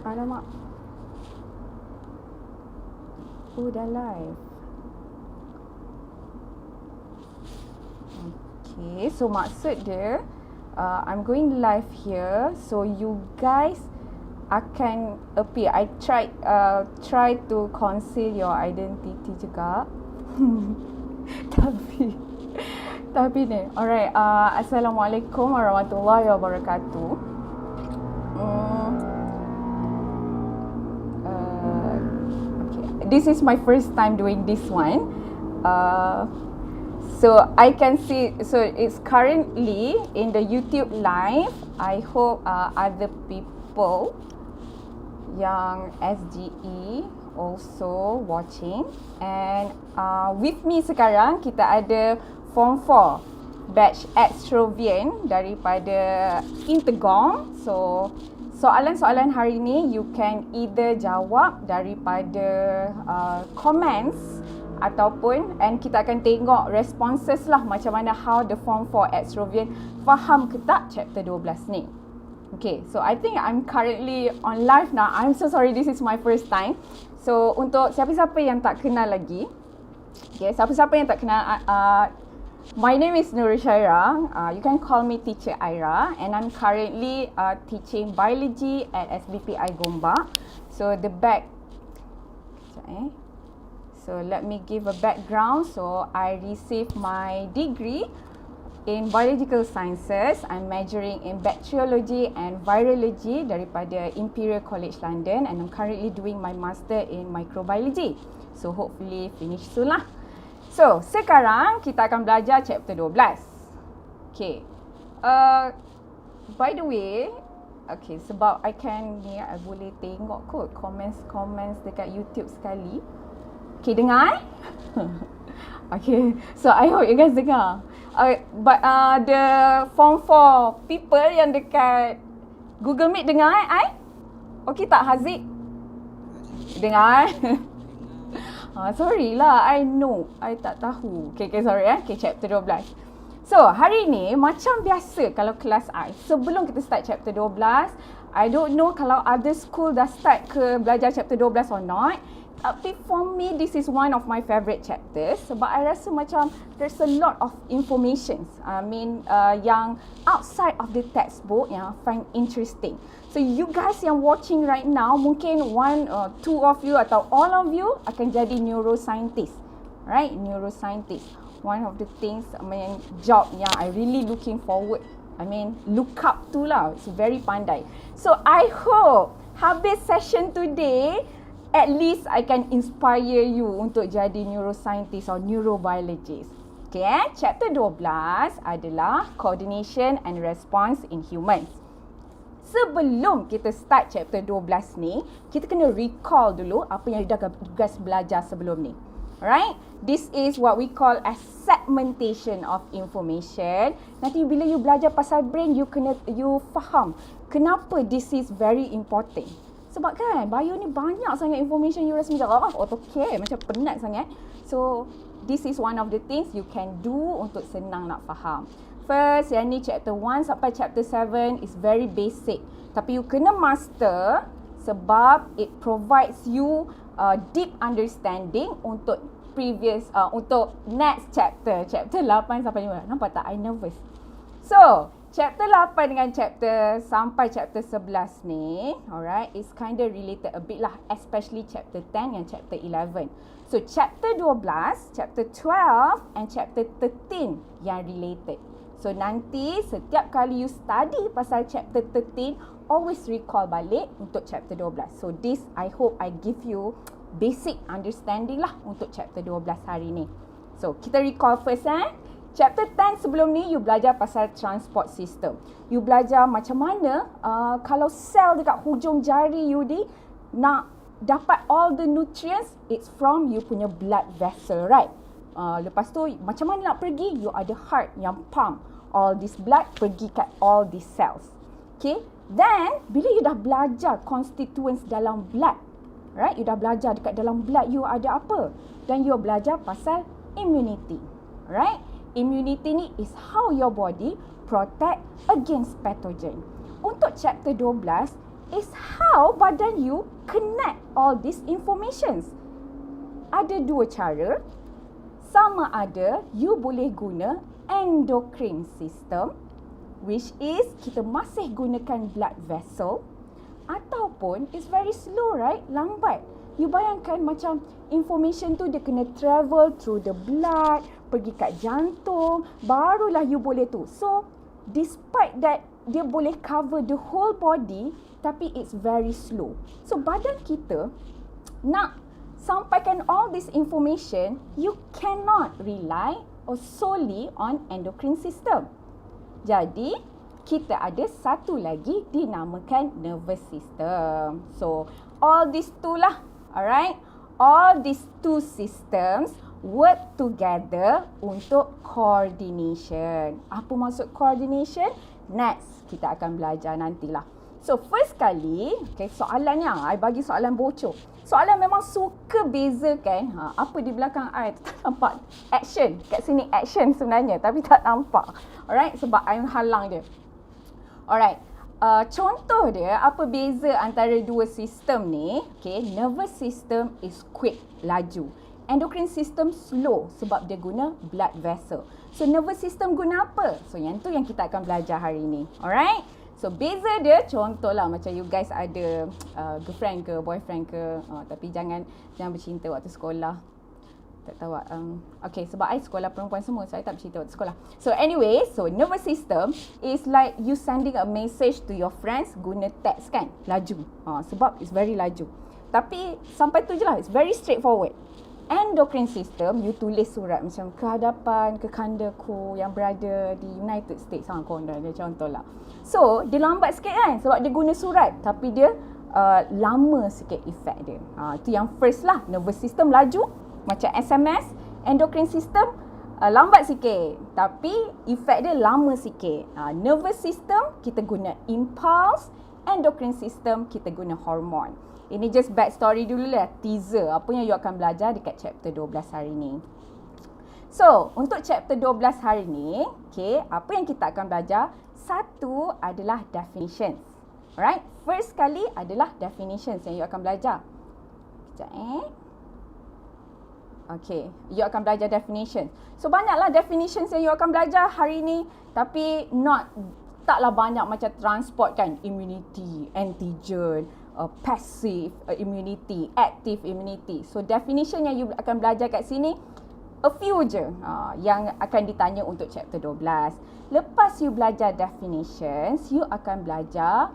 Alamak. Oh, dah live. Okay, so maksud dia I'm going live here, so you guys akan appear. I try to conceal your identity juga. tapi ni, alright. Assalamualaikum warahmatullahi wabarakatuh. Okay, this is my first time doing this one. So I can see, so it's currently in the YouTube live. I hope other people yang SGE also watching. And with me sekarang kita ada Form 4 batch Extrovian daripada Intergong. So soalan-soalan hari ni you can either jawab daripada comments ataupun, and kita akan tengok responses lah macam mana how the Form 4 Extrovian faham ke tak chapter 12 ni. Okay, so I think I'm currently on live now. I'm so sorry, this is my first time. So untuk siapa-siapa yang tak kenal lagi, okay, siapa-siapa yang tak kenal, my name is Nur Syaira. You can call me Teacher Aira, and I'm currently teaching biology at SBPI Gombak. So the back, so let me give a background. So I received my degree in biological sciences. I'm majoring in bacteriology and virology daripada Imperial College London, and I'm currently doing my master in microbiology. So hopefully finish soon lah. So sekarang kita akan belajar chapter 12. Okay. By the way, okay, sebab I boleh tengok kot comments dekat YouTube sekali. Okay, dengar? Okay, so I hope you guys dengar. But the Form 4 people yang dekat Google Meet dengar Okay tak Haziq? Dengar? Sorry lah, I know. I tak tahu. Okay, sorry Okay, chapter 12. So, hari ni macam biasa kalau kelas I, sebelum kita start chapter 12, I don't know kalau other school dah start ke belajar chapter 12 or not. Tapi for me, this is one of my favourite chapters sebab I rasa macam there's a lot of information. I mean, yang outside of the textbook yang I find interesting. So you guys yang watching right now, mungkin one or two of you atau all of you akan jadi neuroscientist. Right? Neuroscientist. One of the things, job yang I really looking forward. Look up to lah. It's very pandai. So I hope habis session today, at least I can inspire you untuk jadi neuroscientist or neurobiologist. Okay, chapter 12 adalah coordination and response in humans. Sebelum kita start chapter 12 ni, kita kena recall dulu apa yang dah guys belajar sebelum ni. Alright, this is what we call as segmentation of information. Nanti bila you belajar pasal brain, you faham kenapa this is very important. Sebab kan, bio ni banyak sangat information, you rasa macam okay, macam penat sangat. So, this is one of the things you can do untuk senang nak faham. First, yang ni chapter 1 sampai chapter 7 is very basic. Tapi you kena master sebab it provides you deep understanding untuk untuk next chapter. Chapter 8 sampai 5. Nampak tak? I nervous. So, chapter 8 dengan chapter sampai chapter 11 ni, alright, is kind of related a bit lah, especially chapter 10 and chapter 11. So chapter 12, chapter 12 and chapter 13 yang related. So nanti setiap kali you study pasal chapter 13, always recall balik untuk chapter 12. So this, I hope I give you basic understanding lah untuk chapter 12 hari ni. So kita recall first Chapter 10 sebelum ni you belajar pasal transport system. You belajar macam mana kalau sel dekat hujung jari you ni nak dapat all the nutrients, it's from you punya blood vessel, right? Lepas tu macam mana nak pergi, you ada heart yang pump all this blood pergi kat all these cells. Okay? Then bila you dah belajar constituents dalam blood, right? You dah belajar dekat dalam blood you ada apa, dan you belajar pasal immunity, right? Immunity ni is how your body protect against pathogen. Untuk chapter 12, is how badan you connect all these informations. Ada dua cara. Sama ada you boleh guna endocrine system, which is kita masih gunakan blood vessel, ataupun it's very slow, right? Lambat. You bayangkan macam information tu dia kena travel through the blood, pergi kat jantung, barulah you boleh tu. So, despite that dia boleh cover the whole body, tapi it's very slow. So, badan kita nak sampaikan all this information, you cannot rely or solely on endocrine system. Jadi, kita ada satu lagi dinamakan nervous system. So, all these two lah, alright? All these two systems work together untuk coordination. Apa maksud coordination? Next, kita akan belajar nantilah. So, first kali, okay, soalannya, I bagi soalan bocor. Soalan memang suka bezakan, apa di belakang I tak nampak action. Kat sini action sebenarnya, tapi tak nampak. Alright, sebab I halang dia. Alright, contoh dia, apa beza antara dua sistem ni? Okay, nervous system is quick, laju. Endocrine system slow sebab dia guna blood vessel. So, nervous system guna apa? So, yang tu yang kita akan belajar hari ni. Alright? So, beza dia contohlah macam you guys ada girlfriend ke, boyfriend ke, tapi jangan bercinta waktu sekolah. Tak tahu. Okay, sebab I sekolah perempuan semua, so I tak bercinta waktu sekolah. So, anyway, so nervous system is like you sending a message to your friends guna text kan, laju. Sebab it's very laju. Tapi sampai tu je lah, it's very straightforward. Endocrine system, you tulis surat macam ke hadapan kekandaku yang berada di United States. Dia contoh lah. So, dia lambat sikit kan sebab dia guna surat. Tapi dia lama sikit efek dia. Itu yang first lah. Nervous system laju macam SMS. Endocrine system lambat sikit. Tapi efek dia lama sikit. Nervous system kita guna impulse. Endocrine system kita guna hormon. Ini just backstory dulu lah, teaser apa yang you akan belajar dekat chapter 12 hari ni. So, untuk chapter 12 hari ni, okay, apa yang kita akan belajar? Satu adalah definitions. Alright, first kali adalah definitions yang you akan belajar. Sekejap Okay, you akan belajar definitions. So, banyaklah definitions yang you akan belajar hari ni, tapi taklah banyak macam transport kan, immunity, antigen, passive immunity, active immunity. So, definition yang you akan belajar kat sini, a few je yang akan ditanya untuk chapter 12. Lepas you belajar definitions, you akan belajar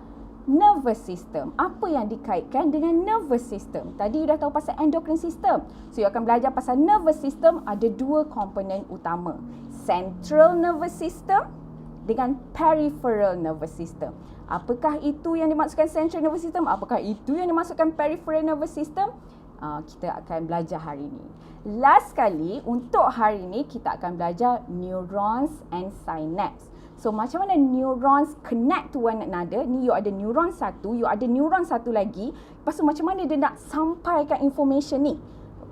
nervous system. Apa yang dikaitkan dengan nervous system? Tadi you dah tahu pasal endocrine system. So, you akan belajar pasal nervous system ada dua komponen utama. Central nervous system dengan peripheral nervous system. Apakah itu yang dimaksudkan central nervous system? Apakah itu yang dimaksudkan peripheral nervous system? Kita akan belajar hari ini. Last kali, untuk hari ini kita akan belajar neurons and synapse. So, macam mana neurons connect to one another? Ni you ada neuron satu, you ada neuron satu lagi. Lepas tu macam mana dia nak sampaikan information ni?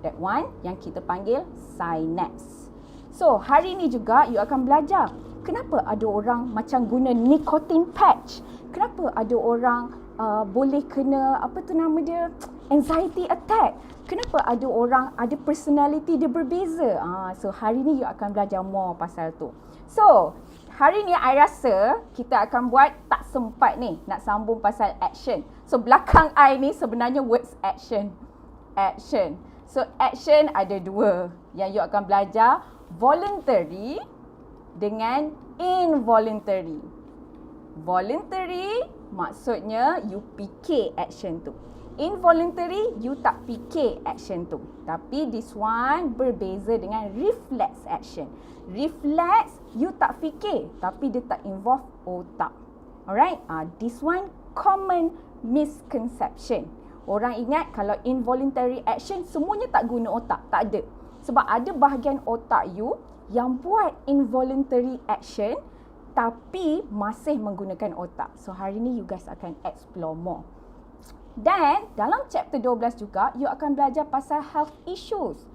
That one yang kita panggil synapse. So, hari ini juga you akan belajar kenapa ada orang macam guna nicotine patch. Kenapa ada orang boleh kena, apa tu nama dia, anxiety attack. Kenapa ada orang ada personality dia berbeza. So, hari ni you akan belajar more pasal tu. So, hari ni I rasa kita akan buat tak sempat ni nak sambung pasal action. So, belakang I ni sebenarnya words action. Action. So, action ada dua yang you akan belajar, voluntary dengan involuntary. Voluntary maksudnya you fikir action tu. Involuntary you tak fikir action tu. Tapi this one berbeza dengan reflex action. Reflex you tak fikir tapi dia tak involve otak. Alright? This one common misconception. Orang ingat kalau involuntary action semuanya tak guna otak. Tak ada. Sebab ada bahagian otak you yang buat involuntary action tapi masih menggunakan otak. So, hari ni you guys akan explore more. Dan dalam chapter 12 juga, you akan belajar pasal health issues.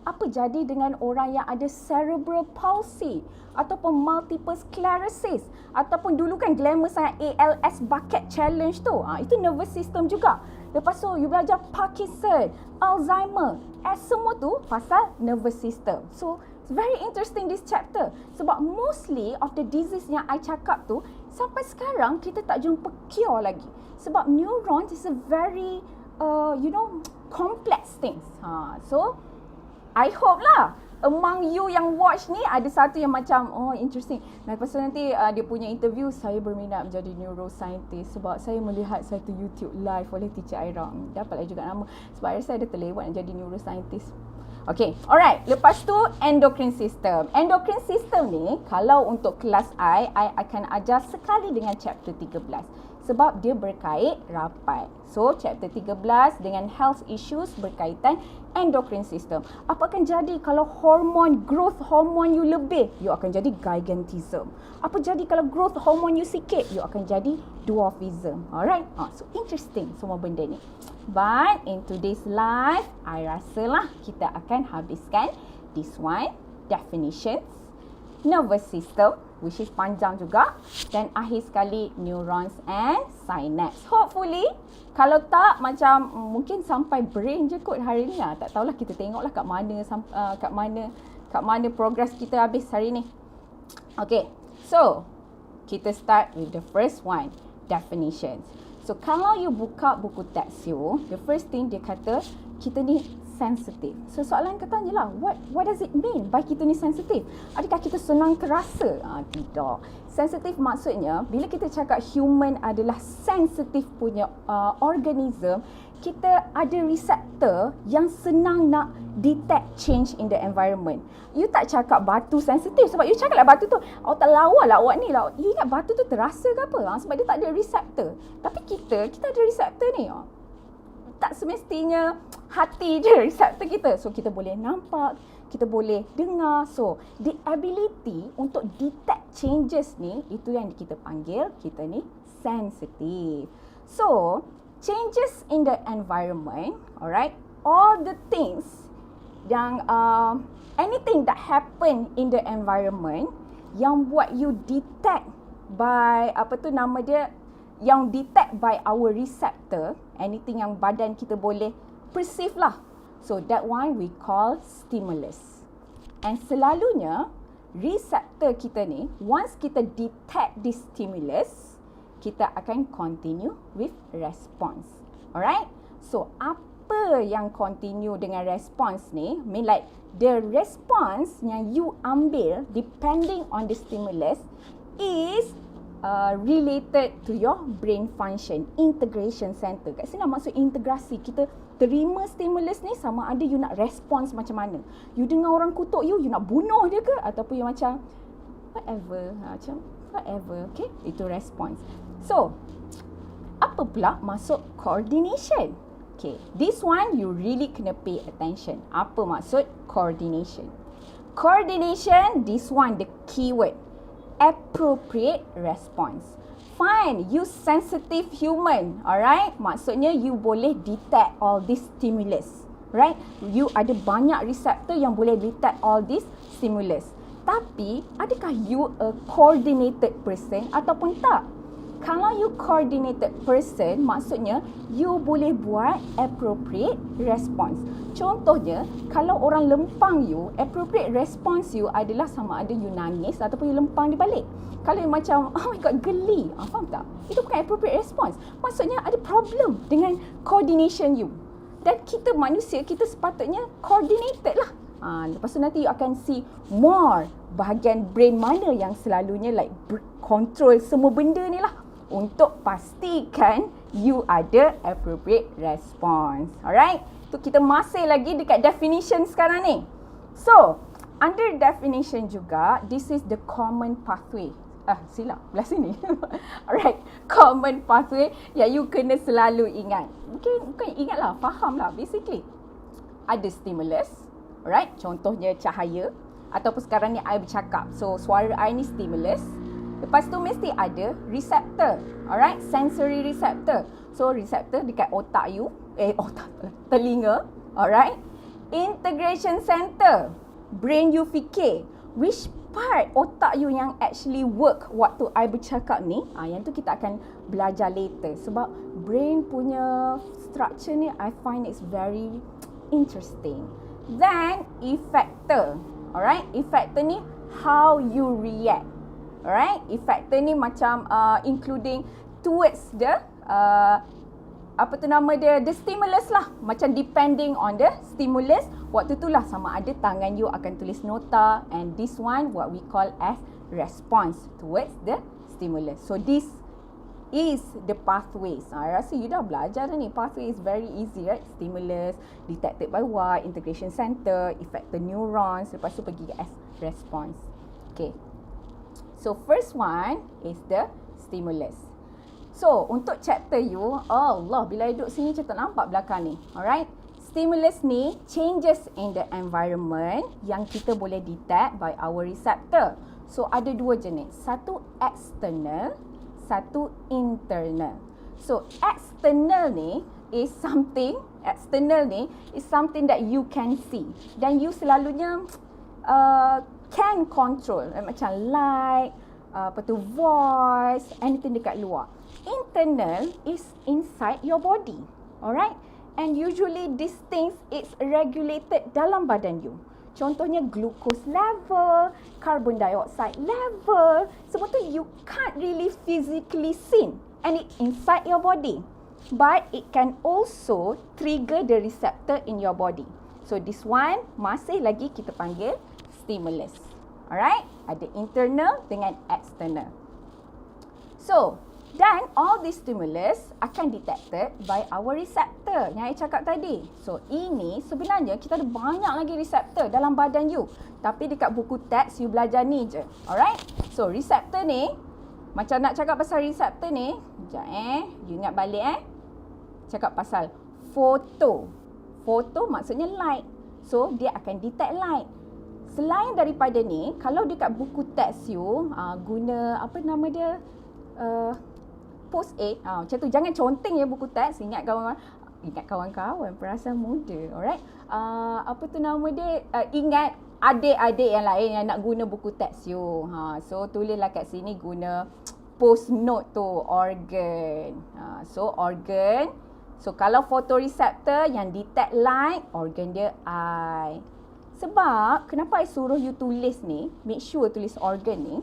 apa jadi dengan orang yang ada cerebral palsy ataupun multiple sclerosis ataupun dulu kan glamour sangat ALS bucket challenge tu. Itu nervous system juga. Lepas tu you belajar Parkinson, Alzheimer, semua tu pasal nervous system. So it's very interesting this chapter sebab mostly of the disease yang I cakap tu sampai sekarang kita tak jumpa cure lagi. Sebab neurons is a very complex things. So I hope lah among you yang watch ni ada satu yang macam interesting. Lepas tu nanti dia punya interview, saya berminat menjadi neuroscientist sebab saya melihat satu YouTube live oleh teacher Aira. Dapatlah juga nama sebab I rasa dia terlewat nak jadi neuroscientist. Okay, alright. Lepas tu endocrine system. Endocrine system ni kalau untuk kelas I akan ajar sekali dengan chapter 13. Sebab dia berkait rapat. So, chapter 13 dengan health issues berkaitan endocrine system. Apa akan jadi kalau growth hormone you lebih? You akan jadi gigantism. Apa jadi kalau growth hormone you sikit? You akan jadi dwarfism. Alright? So, interesting semua benda ni. But, in today's live, I rasalah kita akan habiskan this one, definitions, nervous system, which is panjang juga, dan akhir sekali neurons and synapse. Hopefully, kalau tak macam mungkin sampai brain je kot hari ni lah. Tak tahulah, kita tengoklah kat mana progress kita habis hari ni. Okay, so kita start with the first one, definitions. So kalau you buka buku teks you, the first thing dia kata kita ni sensitive. So soalan katanya lah, what does it mean by kita ni sensitive? Adakah kita senang terasa? Tidak. Sensitive maksudnya bila kita cakap human adalah sensitive punya organism, kita ada reseptor yang senang nak detect change in the environment. You tak cakap batu sensitif sebab you cakap lah batu tu, awak tak lawa lah awak ni lah. You ingat batu tu terasa ke apa? Sebab dia tak ada reseptor. Tapi kita ada reseptor ni. Tak semestinya hati je reseptor kita. So kita boleh nampak, kita boleh dengar. So the ability untuk detect changes ni, itu yang kita panggil kita ni sensitive. So changes in the environment, alright, all the things yang anything that happen in the environment yang buat you detect by yang detect by our receptor, anything yang badan kita boleh perceive lah. So that one we call stimulus. And selalunya receptor kita ni, once kita detect this stimulus, kita akan continue with response. Alright? So apa yang continue dengan response ni, mean like the response yang you ambil depending on the stimulus is related to your brain function, integration center. Kat sini maksud integrasi. Kita terima stimulus ni sama ada you nak response macam mana. You dengar orang kutuk you nak bunuh dia ke? Ataupun you macam whatever. Okay? Itu response. So, apa pula maksud coordination? Okay, this one you really kena pay attention. Apa maksud coordination? Coordination, this one the keyword. Appropriate response. Fine, you sensitive human, alright? Maksudnya you boleh detect all this stimulus, right? You ada banyak reseptor yang boleh detect all this stimulus. Tapi, adakah you a coordinated person ataupun tak? Kalau you coordinated person, maksudnya you boleh buat appropriate response. Contohnya, kalau orang lempang you, appropriate response you adalah sama ada you nangis ataupun you lempang dia balik. Kalau you macam, oh my god, geli. Faham tak? Itu bukan appropriate response. Maksudnya ada problem dengan coordination you. Dan kita manusia, kita sepatutnya coordinated lah. Lepas tu nanti you akan see more bahagian brain mana yang selalunya like control semua benda ni lah. Untuk pastikan you ada appropriate response. Alright? Tu kita masih lagi dekat definition sekarang ni. So, under definition juga, this is the common pathway. Silap, belah sini. Alright, common pathway yang you kena selalu ingat. Bukan ingat lah, faham lah. Basically, ada stimulus. Alright, contohnya cahaya. Ataupun sekarang ni I bercakap. So, suara I ni stimulus. Lepas tu mesti ada receptor. Alright, sensory receptor. So receptor dekat otak you, telinga. Alright. Integration center. Brain you fikir. Which part otak you yang actually work waktu I bercakap ni, yang tu kita akan belajar later. Sebab brain punya structure ni I find it's very interesting. Then effector. Alright, effector ni how you react. Alright, effector ni macam including towards the the stimulus lah. Macam depending on the stimulus, waktu tu lah sama ada tangan you akan tulis nota, and this one what we call as response towards the stimulus. So this is the pathways. I rasa you dah belajar dah ni. Pathway is very easy, right? Stimulus detected by what? Integration center, effector neurons, lepas tu pergi as response. Okay. So first one is the stimulus. So, untuk chapter you, Allah, bila duduk sini macam tak nampak belakang ni. Alright? Stimulus ni changes in the environment yang kita boleh detect by our receptor. So, ada dua jenis. Satu external, satu internal. So, external ni is something that you can see. Dan you selalunya can control. Macam light, voice, anything dekat luar. Internal is inside your body. Alright? And usually these things it's regulated dalam badan you. Contohnya glucose level, carbon dioxide level. Sebab tu you can't really physically see, and it's inside your body. But it can also trigger the receptor in your body. So this one masih lagi kita panggil stimulus. Alright? Ada internal dengan external. So, dan all these stimulus akan detected by our receptor yang saya cakap tadi. So, ini sebenarnya kita ada banyak lagi receptor dalam badan you. Tapi dekat buku teks you belajar ni je. Alright? So, receptor ni, macam nak cakap pasal receptor ni, sekejap you ingat balik cakap pasal foto. Foto maksudnya light. So, dia akan detect light. Selain daripada ni, kalau dekat buku teks you guna apa nama dia? Post-it, macam tu. Jangan conteng ya buku teks. Ingat kawan-kawan perasaan muda. Alright? Ingat adik-adik yang lain yang nak guna buku teks you. So tulislah kat sini guna post note tu, organ. So organ. So kalau photoreceptor yang detect light, organ dia eye. Sebab kenapa I suruh you tulis ni, make sure tulis organ ni.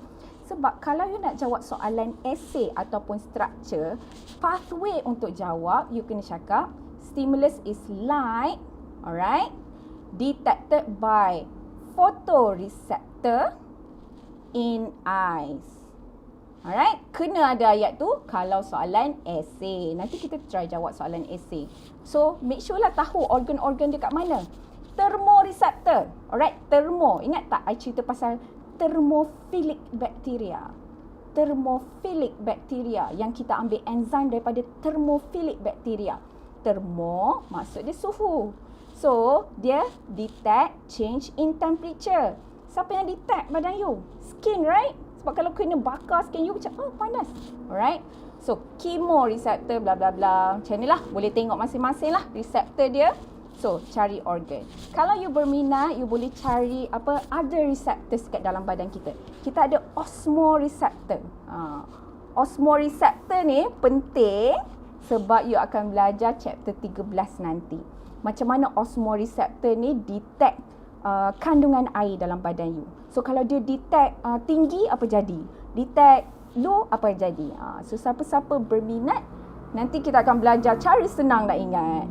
Sebab kalau you nak jawab soalan essay ataupun structure, pathway untuk jawab, you kena cakap stimulus is light, alright, detected by photoreceptor in eyes. Alright, kena ada ayat tu kalau soalan essay. Nanti kita try jawab soalan essay. So, make sure lah tahu organ-organ dia kat mana. Thermoreceptor. Alright, thermo. Ingat tak I cerita pasal thermophilic bacteria. Thermophilic bacteria yang kita ambil enzim daripada thermophilic bacteria. Thermo maksud dia suhu. So, dia detect change in temperature. Siapa yang detect badan you? Skin, right? Sebab kalau kena bakar skin you macam panas. Alright? So, chemoreceptor bla bla bla. Macam ni lah. Boleh tengok masing-masing lah receptor dia. So, cari organ. Kalau you berminat, you boleh cari other receptors kat dalam badan kita. Kita ada osmoreceptor. Osmoreceptor ni penting sebab you akan belajar chapter 13 nanti. Macam mana osmoreceptor ni detect kandungan air dalam badan you. So, kalau dia detect tinggi, apa jadi? Detect low, apa jadi? So, siapa-siapa berminat, nanti kita akan belajar cara senang nak ingat.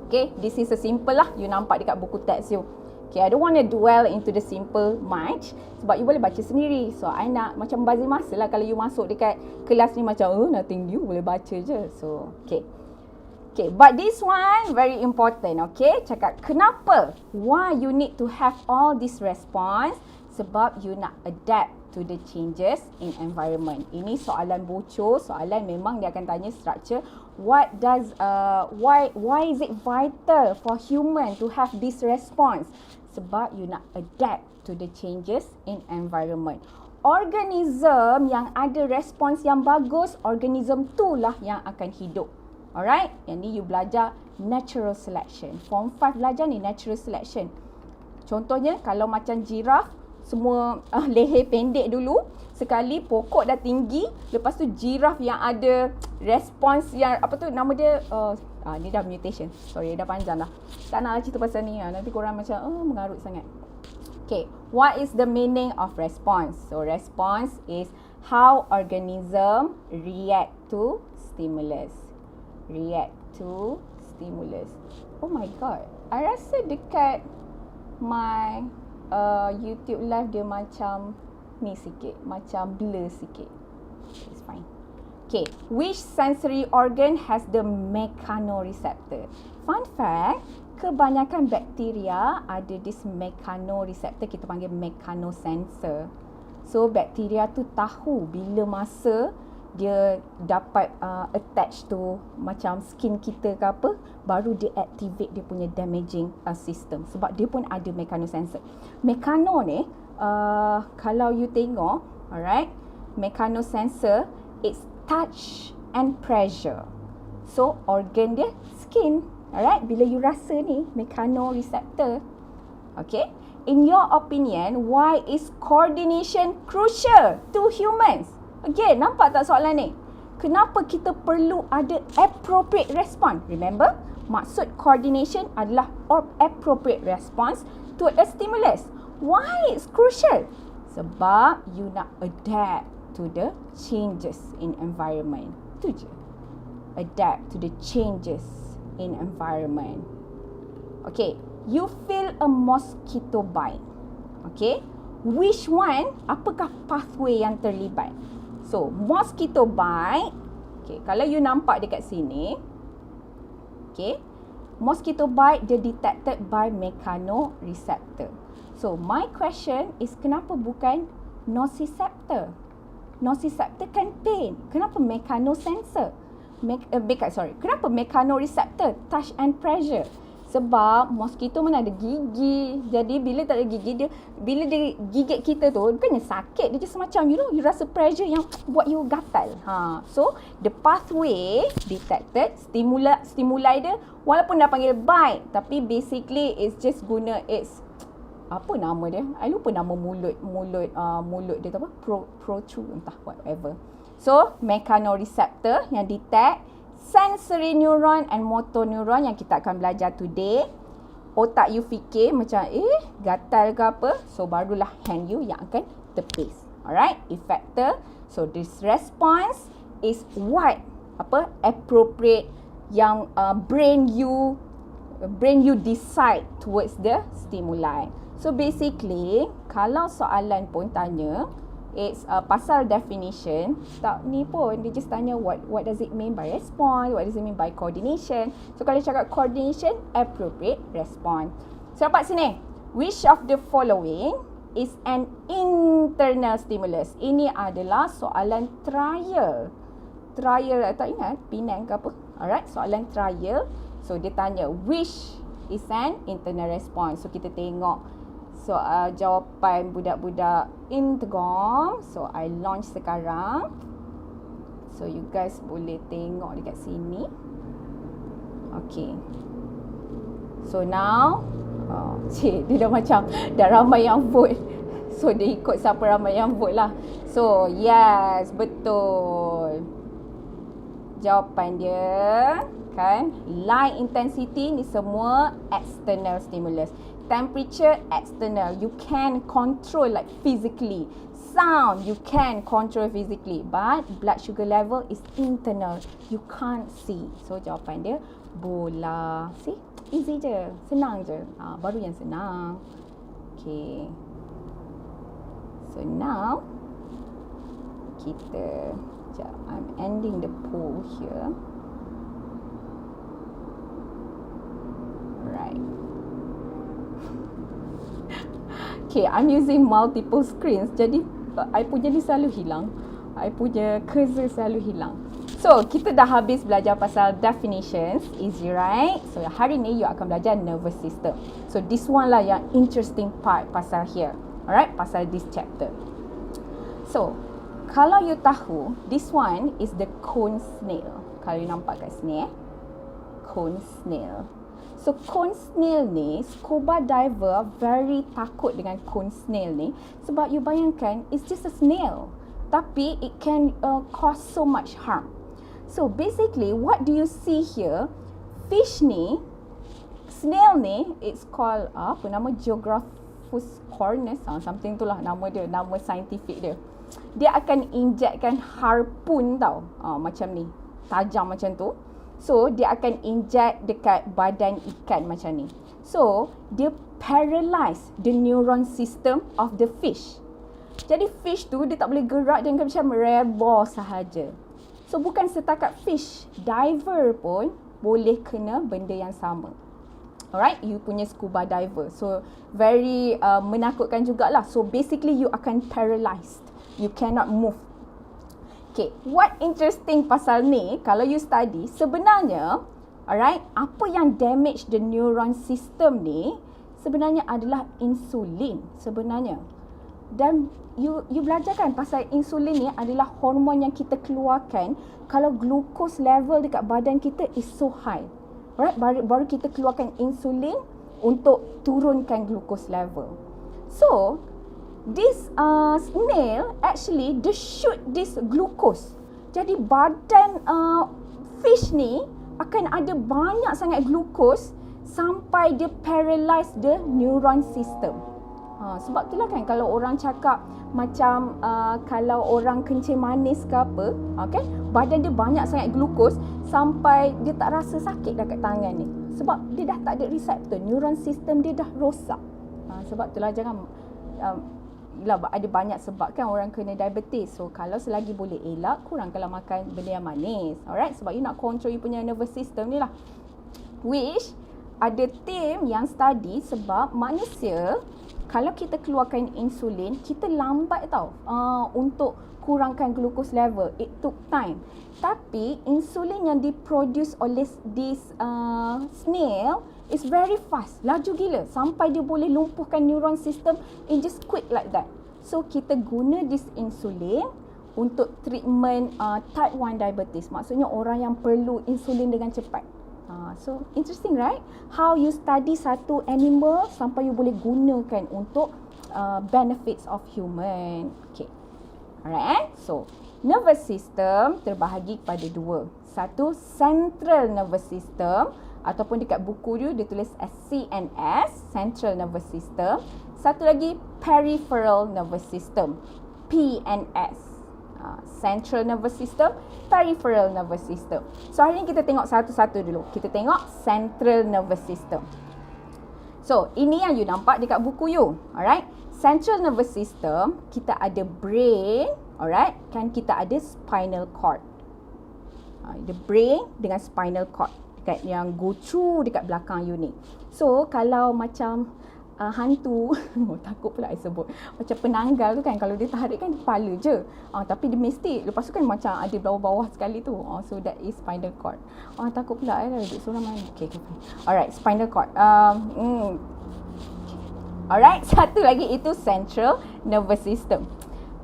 Okay, this is a simple lah. You nampak dekat buku teks you. Okay, I don't want to dwell into the simple much. Sebab you boleh baca sendiri. So, I nak macam bazir masa lah kalau you masuk dekat kelas ni macam, nothing new, boleh baca je. So, okay. Okay, but this one very important, okay? Cakap kenapa? Why you need to have all this response? Sebab you nak adapt to the changes in environment. Ini soalan bocor, soalan memang dia akan tanya structure. Why is it vital for human to have this response? Sebab you nak adapt to the changes in environment. Organism yang ada respons yang bagus, organism tu lah yang akan hidup. Alright, yang ni you belajar natural selection. Form 5 belajar ni natural selection. Contohnya kalau macam jiraf, semua leher pendek dulu, sekali pokok dah tinggi, lepas tu jiraf yang ada respons yang apa tu nama dia, ni dah mutation. Sorry, dah panjang dah. Tak nak cerita pasal ni, nanti korang macam mengarut sangat. Okay, what is the meaning of response? So response is how organism react to stimulus. React to stimulus. Oh my god, I rasa dekat my YouTube live dia macam ni sikit, macam blur sikit. It's fine. Okay, which sensory organ has the mechanoreceptor? Fun fact, kebanyakan bakteria ada this mechanoreceptor, kita panggil mechanosensor. So bakteria tu tahu bila masa dia dapat attach to macam skin kita ke apa, baru dia activate dia punya damaging system, sebab dia pun ada mechanosensor. Mechano ni kalau you tengok, alright, mechanosensor it's touch and pressure. So organ dia skin, alright, bila you rasa ni mechanoreceptor. Okay, in your opinion, why is coordination crucial to humans? Again, nampak tak soalan ni? Kenapa kita perlu ada appropriate response? Remember, maksud coordination adalah appropriate response to a stimulus. Why it's crucial? Sebab you nak adapt to the changes in environment. Itu je. Adapt to the changes in environment. Okay, you feel a mosquito bite. Okay, which one? Apakah pathway yang terlibat? So, mosquito bite, okay, kalau you nampak dekat sini, okay, mosquito bite dia detected by mechanoreceptor. So, my question is kenapa bukan nociceptor? Nociceptor kan pain. Kenapa mechanosensor? Kenapa mechanoreceptor? Touch and pressure. Sebab mosquito mana ada gigi. Jadi bila tak ada gigi dia, bila dia gigit kita tu bukannya sakit, dia just macam you rasa pressure yang buat you gatal. So the pathway detected, stimuli dia walaupun dah panggil bite, tapi basically it's just guna its apa nama dia? I lupa nama mulut dia tu apa? Protrude entah whatever. So mechanoreceptor yang detect, sensory neuron and motor neuron yang kita akan belajar today. Otak you fikir macam gatal ke apa, so barulah hand you yang akan tepis. Alright, effector. So this response is what? Appropriate yang brain you decide towards the stimuli. So basically, kalau soalan pun tanya it's pasal definition, tak ni pun dia just tanya what does it mean by response, what does it mean by coordination. So kalau cakap coordination, appropriate response. So dapat sini, which of the following is an internal stimulus? Ini adalah soalan trial. Trial, tak ingat Penang ke apa? Alright, soalan trial. So dia tanya which is an internal response. So kita tengok jawapan budak-budak Intergom. So I launch sekarang. So you guys boleh tengok dekat sini. Okay. So now dia dah macam dah ramai yang vote. So dia ikut siapa ramai yang vote lah. So yes, betul. Jawapan dia kan, light intensity ni semua external stimulus. Temperature external, you can control like physically. Sound you can control physically, but blood sugar level is internal, you can't see. So jawapan dia bola. See, easy je, senang je. Baru yang senang. Okay, so now kita I'm ending the poll here. Right. Okay, I'm using multiple screens. Jadi, I punya ni selalu hilang. I punya cursor selalu hilang. So, kita dah habis belajar pasal definitions. Easy, right? So, hari ni you akan belajar nervous system. So, this one lah yang interesting part pasal here. Alright? Pasal this chapter. So, kalau you tahu, this one is the cone snail. Kalau you nampak kat sini cone snail. So cone snail ni, scuba diver very takut dengan cone snail ni sebab you bayangkan it's just a snail. Tapi it can cause so much harm. So basically what do you see here? Fish ni, snail ni, it's called apa nama, Geographus cornus, something tu lah nama dia, nama scientific dia. Dia akan injekkan harpoon tau, macam ni, tajam macam tu. So dia akan inject dekat badan ikan macam ni. So dia paralyze the neuron system of the fish. Jadi fish tu dia tak boleh gerak, dia macam merebor sahaja. So bukan setakat fish, diver pun boleh kena benda yang sama. Alright, you punya scuba diver. So very menakutkan jugalah. So basically you akan paralyzed. You cannot move. Okay, what interesting pasal ni, kalau you study, sebenarnya, alright, apa yang damage the neuron system ni, sebenarnya adalah insulin sebenarnya. Dan you belajar kan pasal insulin ni adalah hormon yang kita keluarkan kalau glucose level dekat badan kita is so high. Alright, baru kita keluarkan insulin untuk turunkan glucose level. So this snail actually they shoot this glucose. Jadi badan fish ni akan ada banyak sangat glucose sampai dia paralyze the neuron system. Sebab itulah kan kalau orang cakap macam kalau orang kencing manis ke apa, okay, badan dia banyak sangat glukos sampai dia tak rasa sakit dekat tangan ni. Sebab dia dah tak ada reseptor, neuron system dia dah rosak. Sebab itulah jangan ada banyak sebab kan orang kena diabetes. So kalau selagi boleh elak, kurangkanlah makan benda yang manis. Alright, sebab you nak control you punya nervous system ni lah. Which ada tim yang study sebab manusia kalau kita keluarkan insulin, kita lambat tau untuk kurangkan glucose level. It took time. Tapi insulin yang diproduce oleh this snail is very fast, laju gila sampai dia boleh lumpuhkan neuron system in just quick like that. So kita guna this insulin untuk treatment type 1 diabetes. Maksudnya orang yang perlu insulin dengan cepat. So interesting right? How you study satu animal sampai you boleh gunakan untuk benefits of human. Okay. Alright. So nervous system terbahagi kepada dua. Satu central nervous system ataupun dekat buku dia tulis CNS, central nervous system. Satu lagi peripheral nervous system, PNS. Central nervous system, peripheral nervous system. So hari ni kita tengok satu-satu dulu. Kita tengok central nervous system. So ini yang you nampak dekat buku you. Alright. Central nervous system, kita ada brain, alright, kan kita ada spinal cord. The brain dengan spinal cord dekat yang go through dekat belakang you ni. So kalau macam hantu, takut pula I sebut, macam penanggal tu kan, kalau dia tarik kan kepala je, tapi dia mesti lepas tu kan macam ada bawah-bawah sekali tu, so that is spinal cord. Takut pula duduk seorang mana. Okay. Alright, spinal cord. Alright, satu lagi itu central nervous system.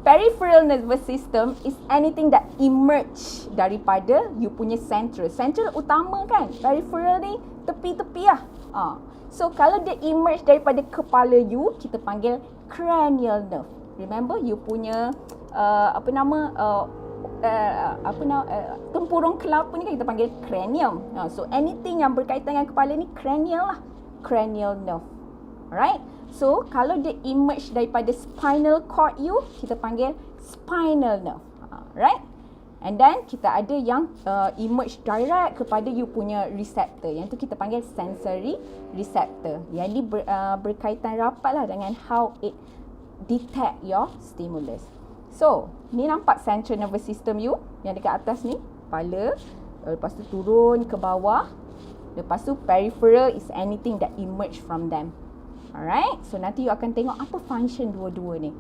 Peripheral nervous system is anything that emerge daripada you punya central. Central utama kan, peripheral ni tepi-tepi lah. So kalau dia emerge daripada kepala you, kita panggil cranial nerve. Remember you punya tempurung kelapa ni kan kita panggil cranium. So anything yang berkaitan dengan kepala ni cranial lah, cranial nerve. Alright. So kalau dia emerge daripada spinal cord you, kita panggil spinal nerve. Right? And then kita ada yang emerge direct kepada you punya receptor. Yang tu kita panggil sensory receptor. Yang ni berkaitan rapat lah dengan how it detect your stimulus. So, ni nampak central nervous system you yang dekat atas ni, kepala, lepas tu turun ke bawah. Lepas tu peripheral is anything that emerge from them. Alright, so nanti you akan tengok apa function dua-dua ni.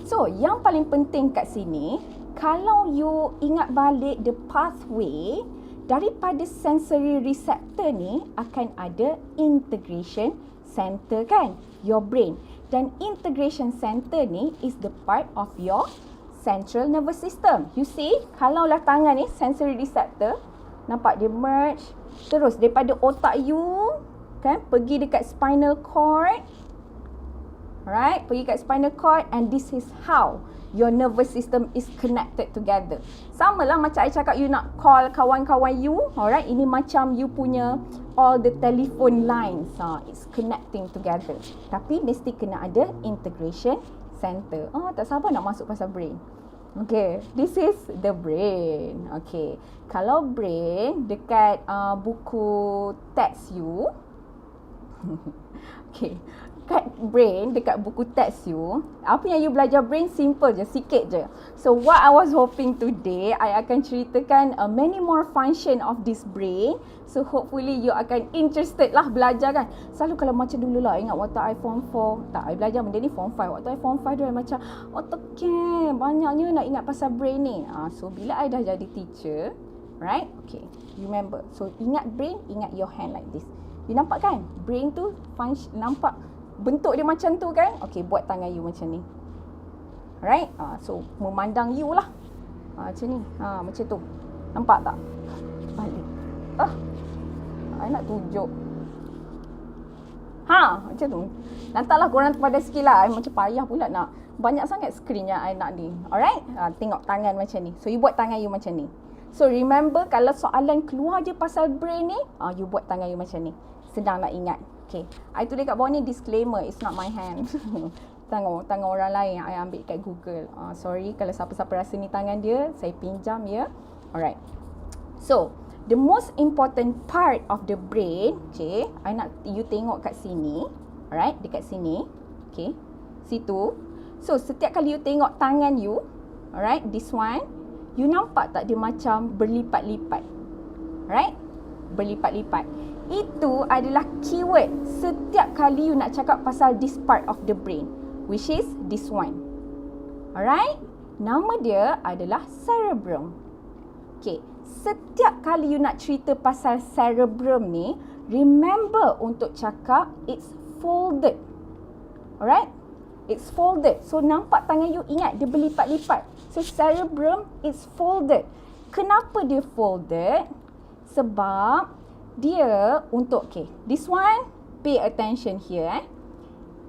So, yang paling penting kat sini, kalau you ingat balik the pathway daripada sensory receptor ni akan ada integration center kan, your brain. Dan integration center ni is the part of your central nervous system. You see, kalau lah tangan ni sensory receptor, nampak dia merge, Terus daripada otak you, kan, pergi dekat spinal cord. Alright, pergi kat spinal cord, and this is how your nervous system is connected together. Sama lah macam I cakap you nak call kawan-kawan you. Alright, ini macam you punya all the telephone lines. It's connecting together. Tapi mesti kena ada integration center. Tak sabar nak masuk pasal brain. Okay, this is the brain. Okay, kalau brain dekat buku teks you. Okay, kat brain dekat buku teks you, apa yang you belajar brain simple je, sikit je. So what I was hoping today, I akan ceritakan many more function of this brain. So hopefully you akan interested lah belajar kan. Selalu kalau macam dulu lah, ingat waktu I form 4, tak, I belajar benda ni form 5. Waktu I form 5 tu I macam, okay, banyaknya nak ingat pasal brain ni. So bila I dah jadi teacher, right, okay, you remember. So ingat brain, ingat your hand like this. You nampak kan? Brain tu function, nampak bentuk dia macam tu kan? Okay, buat tangan you macam ni. Alright? So, memandang you lah. Macam ni. Macam tu. Nampak tak? Balik. I nak tunjuk. Macam tu. Nantilah korang pada skill lah. I macam payah pula nak. Banyak sangat screen yang I nak ni. Alright? Tengok tangan macam ni. So, you buat tangan you macam ni. So, remember kalau soalan keluar je pasal brain ni, you buat tangan you macam ni. Senang nak ingat. Okay. I tulis kat bawah ni disclaimer. It's not my hand. tangan orang lain yang I ambil kat Google. Sorry kalau siapa-siapa rasa ni tangan dia. Saya pinjam ya. Alright. So, the most important part of the brain. Okay. I nak you tengok kat sini. Alright. Dekat sini. Okay. Situ. So, setiap kali you tengok tangan you. Alright. This one. You nampak tak dia macam berlipat-lipat? Right? Berlipat-lipat. Itu adalah keyword setiap kali you nak cakap pasal this part of the brain, which is this one. Alright? Nama dia adalah cerebrum. Okay. Setiap kali you nak cerita pasal cerebrum ni, remember untuk cakap it's folded. Alright? It's folded. So, nampak tangan you, ingat dia berlipat-lipat. So, cerebrum is folded. Kenapa dia folded? Sebab dia untuk, okay, this one, pay attention here.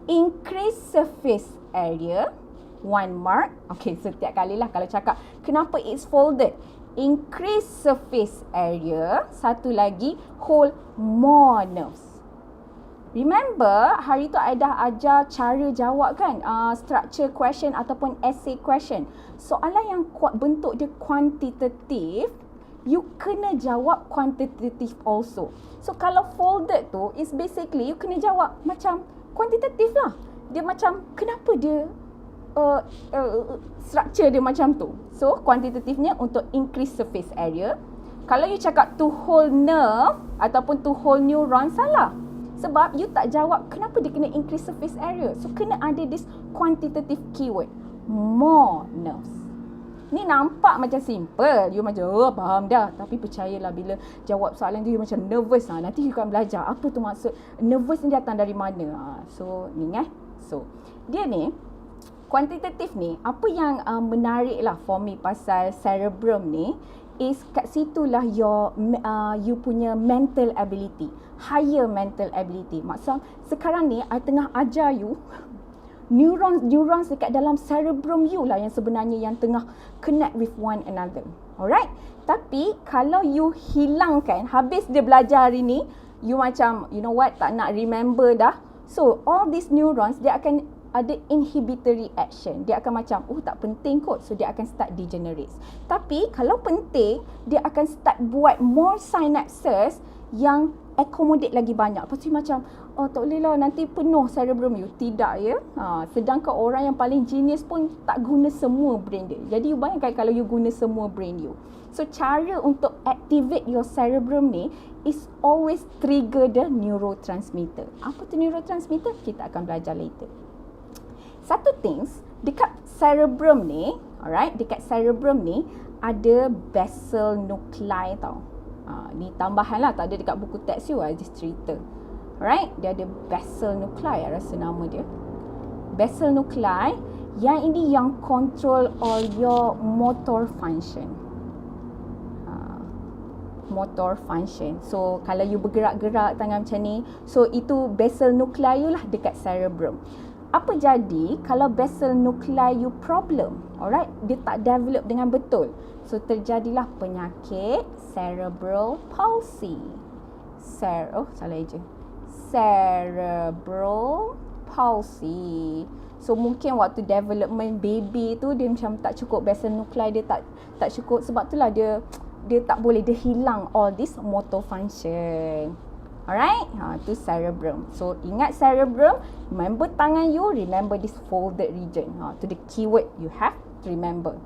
Increase surface area, 1 mark. Okay, setiap kali lah kalau cakap, kenapa it's folded? Increase surface area, satu lagi, hold more nerves. Remember, hari tu I dah ajar cara jawab kan, structure question ataupun essay question. Soalan yang bentuk dia kuantitatif, you kena jawab quantitative also. So, kalau folded tu, is basically you kena jawab macam kuantitatif lah. Dia macam, kenapa dia, structure dia macam tu. So, kuantitatifnya untuk increase surface area. Kalau you cakap to hold nerve ataupun to hold neuron, salah. Sebab you tak jawab kenapa dia kena increase surface area. So, kena ada this quantitative keyword. More nerves. Ni nampak macam simple. You macam, faham dah. Tapi percayalah bila jawab soalan tu, you macam nervous. Nanti you akan belajar apa tu maksud. Nervous ni datang dari mana. So, ni So, dia ni, kuantitatif ni, apa yang menarik lah for me pasal cerebrum ni, is kat situlah you punya mental ability. Higher mental ability. Maksud sekarang ni I tengah ajar you neurons dekat dalam cerebrum you lah yang sebenarnya yang tengah connect with one another. Alright? Tapi kalau you hilangkan, habis dia belajar hari ni, you macam, you know what, tak nak remember dah. So, all these neurons, dia akan ada inhibitory action. Dia akan macam, tak penting kot. So, dia akan start degenerate. Tapi, kalau penting, dia akan start buat more synapses yang accommodate lagi banyak. Lepas tu macam, tak boleh lah, nanti penuh cerebrum you. Tidak ya. Sedangkan orang yang paling genius pun tak guna semua brain dia. Jadi, you bayangkan kalau you guna semua brain you. So, cara untuk activate your cerebrum ni is always trigger the neurotransmitter. Apa tu neurotransmitter? Kita akan belajar later. Satu things, dekat cerebrum ni, alright, dekat cerebrum ni ada basal nuclei tau. Ni tambahan lah, tak ada dekat buku teks you, I just cerita. Alright, dia ada basal nuclei, rasa nama dia. Basal nuclei, yang ini yang control all your motor function. motor function. So kalau you bergerak-gerak tangan macam ni, so itu basal nuclei you lah dekat cerebrum. Apa jadi kalau basal nuclei you problem? Alright, dia tak develop dengan betul. So terjadilah penyakit cerebral palsy. Cerebral palsy. So mungkin waktu development baby tu dia macam tak cukup basal nuclei dia tak cukup, sebab itulah dia tak boleh, dia hilang all this motor function. Alright, tu cerebrum. So ingat cerebrum, remember tangan you, remember this folded region. Tu the keyword you have to remember.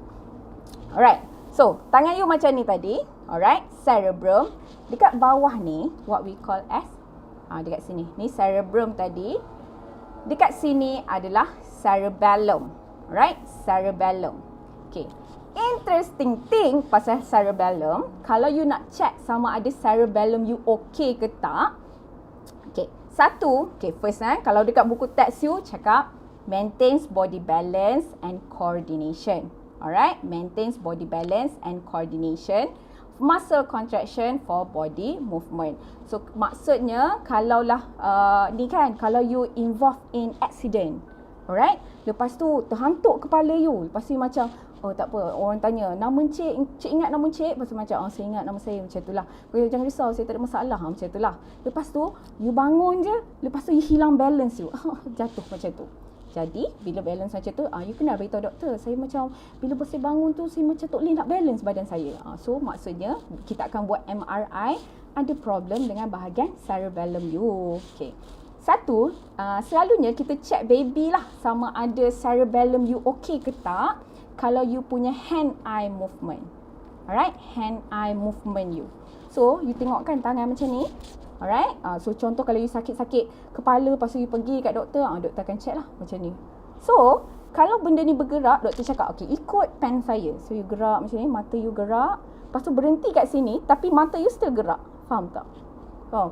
Alright, so tangan you macam ni tadi. Alright, cerebrum. Dekat bawah ni, what we call as, dekat sini, ni cerebrum tadi. Dekat sini adalah cerebellum. Alright, cerebellum. Okay, interesting thing pasal cerebellum, kalau you nak check sama ada cerebellum you okay ke tak. Okay, satu, okay, first kalau dekat buku teks you cakap maintains body balance and coordination. Alright, maintains body balance and coordination. Muscle contraction for body movement. So maksudnya kalaulah ni kan, kalau you involved in accident, alright, lepas tu terhantuk kepala you, lepas tu macam oh tak apa, orang tanya nama cik ingat nama cik, lepas tu macam saya ingat nama saya, macam tu lah. Jangan risau, saya tak ada masalah, macam tu lah. Lepas tu you bangun je, lepas tu you hilang balance you, jatuh macam tu. Jadi bila balance macam tu, you kena beritahu doktor, saya macam bila saya bangun tu saya macam tak boleh nak balance badan saya. So maksudnya kita akan buat MRI, ada problem dengan bahagian cerebellum you. Okay. Satu, selalunya kita check baby lah sama ada cerebellum you okay ke tak kalau you punya hand-eye movement. Alright, hand-eye movement you. So you tengok kan tangan macam ni. Alright, so contoh kalau you sakit-sakit kepala, lepas tu you pergi kat doktor, doktor akan check lah macam ni. So kalau benda ni bergerak, doktor cakap okay, ikut pen saya. So you gerak macam ni, mata you gerak, lepas tu berhenti kat sini tapi mata you still gerak. Faham tak?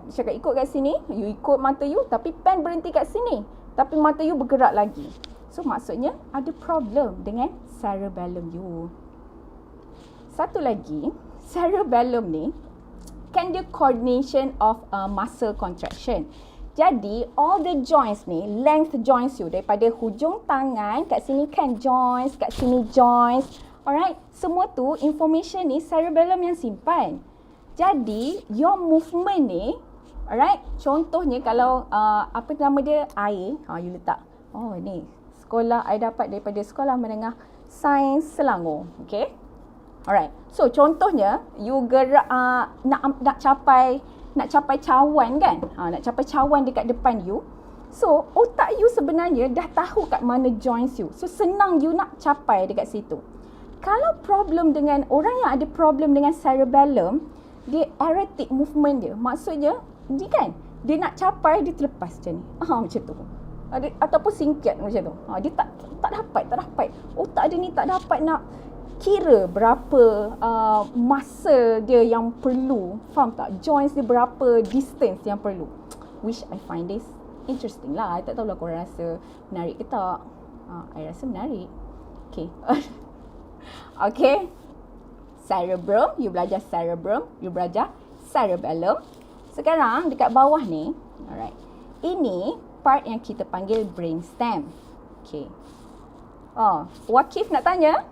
Cakap ikut kat sini, you ikut mata you tapi pen berhenti kat sini tapi mata you bergerak lagi. So maksudnya ada problem dengan cerebellum you. Satu lagi, cerebellum ni can do coordination of muscle contraction. Jadi all the joints ni, length joints you, daripada hujung tangan kat sini kan joints, kat sini joints. Alright, semua tu information ni cerebellum yang simpan. Jadi your movement ni, alright, contohnya kalau apa nama dia, air, you letak. Oh ni sekolah I dapat daripada Sekolah Menengah Sains Selangor. Okay. Alright. So contohnya you gerak nak capai cawan kan? Nak capai cawan dekat depan you. So otak you sebenarnya dah tahu kat mana joints you. So senang you nak capai dekat situ. Kalau problem dengan orang yang ada problem dengan cerebellum, dia erratic movement dia. Maksudnya dia kan, dia nak capai dia terlepas macam ni. Macam tu. Ataupun singkat macam tu. Dia tak dapat. Otak dia ni tak dapat nak kira berapa muscle dia yang perlu. Faham tak? Joints dia berapa distance yang perlu. Which I find this interesting lah. I tak tahulah korang rasa menarik ke tak. I rasa menarik. Okay. Okay. Cerebrum. You belajar cerebrum. You belajar cerebellum. Sekarang dekat bawah ni. Alright. Ini part yang kita panggil brainstem. Okay. Wakif nak tanya?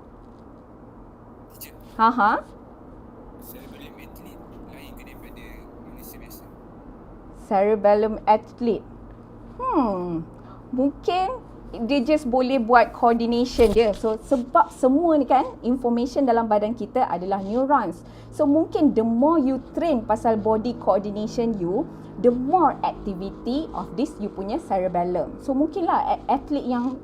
Cerebellum athlete lain ke daripada manusia biasa? Cerebellum athlete. Mungkin dia just boleh buat coordination dia. So sebab semua ni kan information dalam badan kita adalah neurons. So mungkin the more you train pasal body coordination you, the more activity of this you punya cerebellum. So mungkinlah athlete yang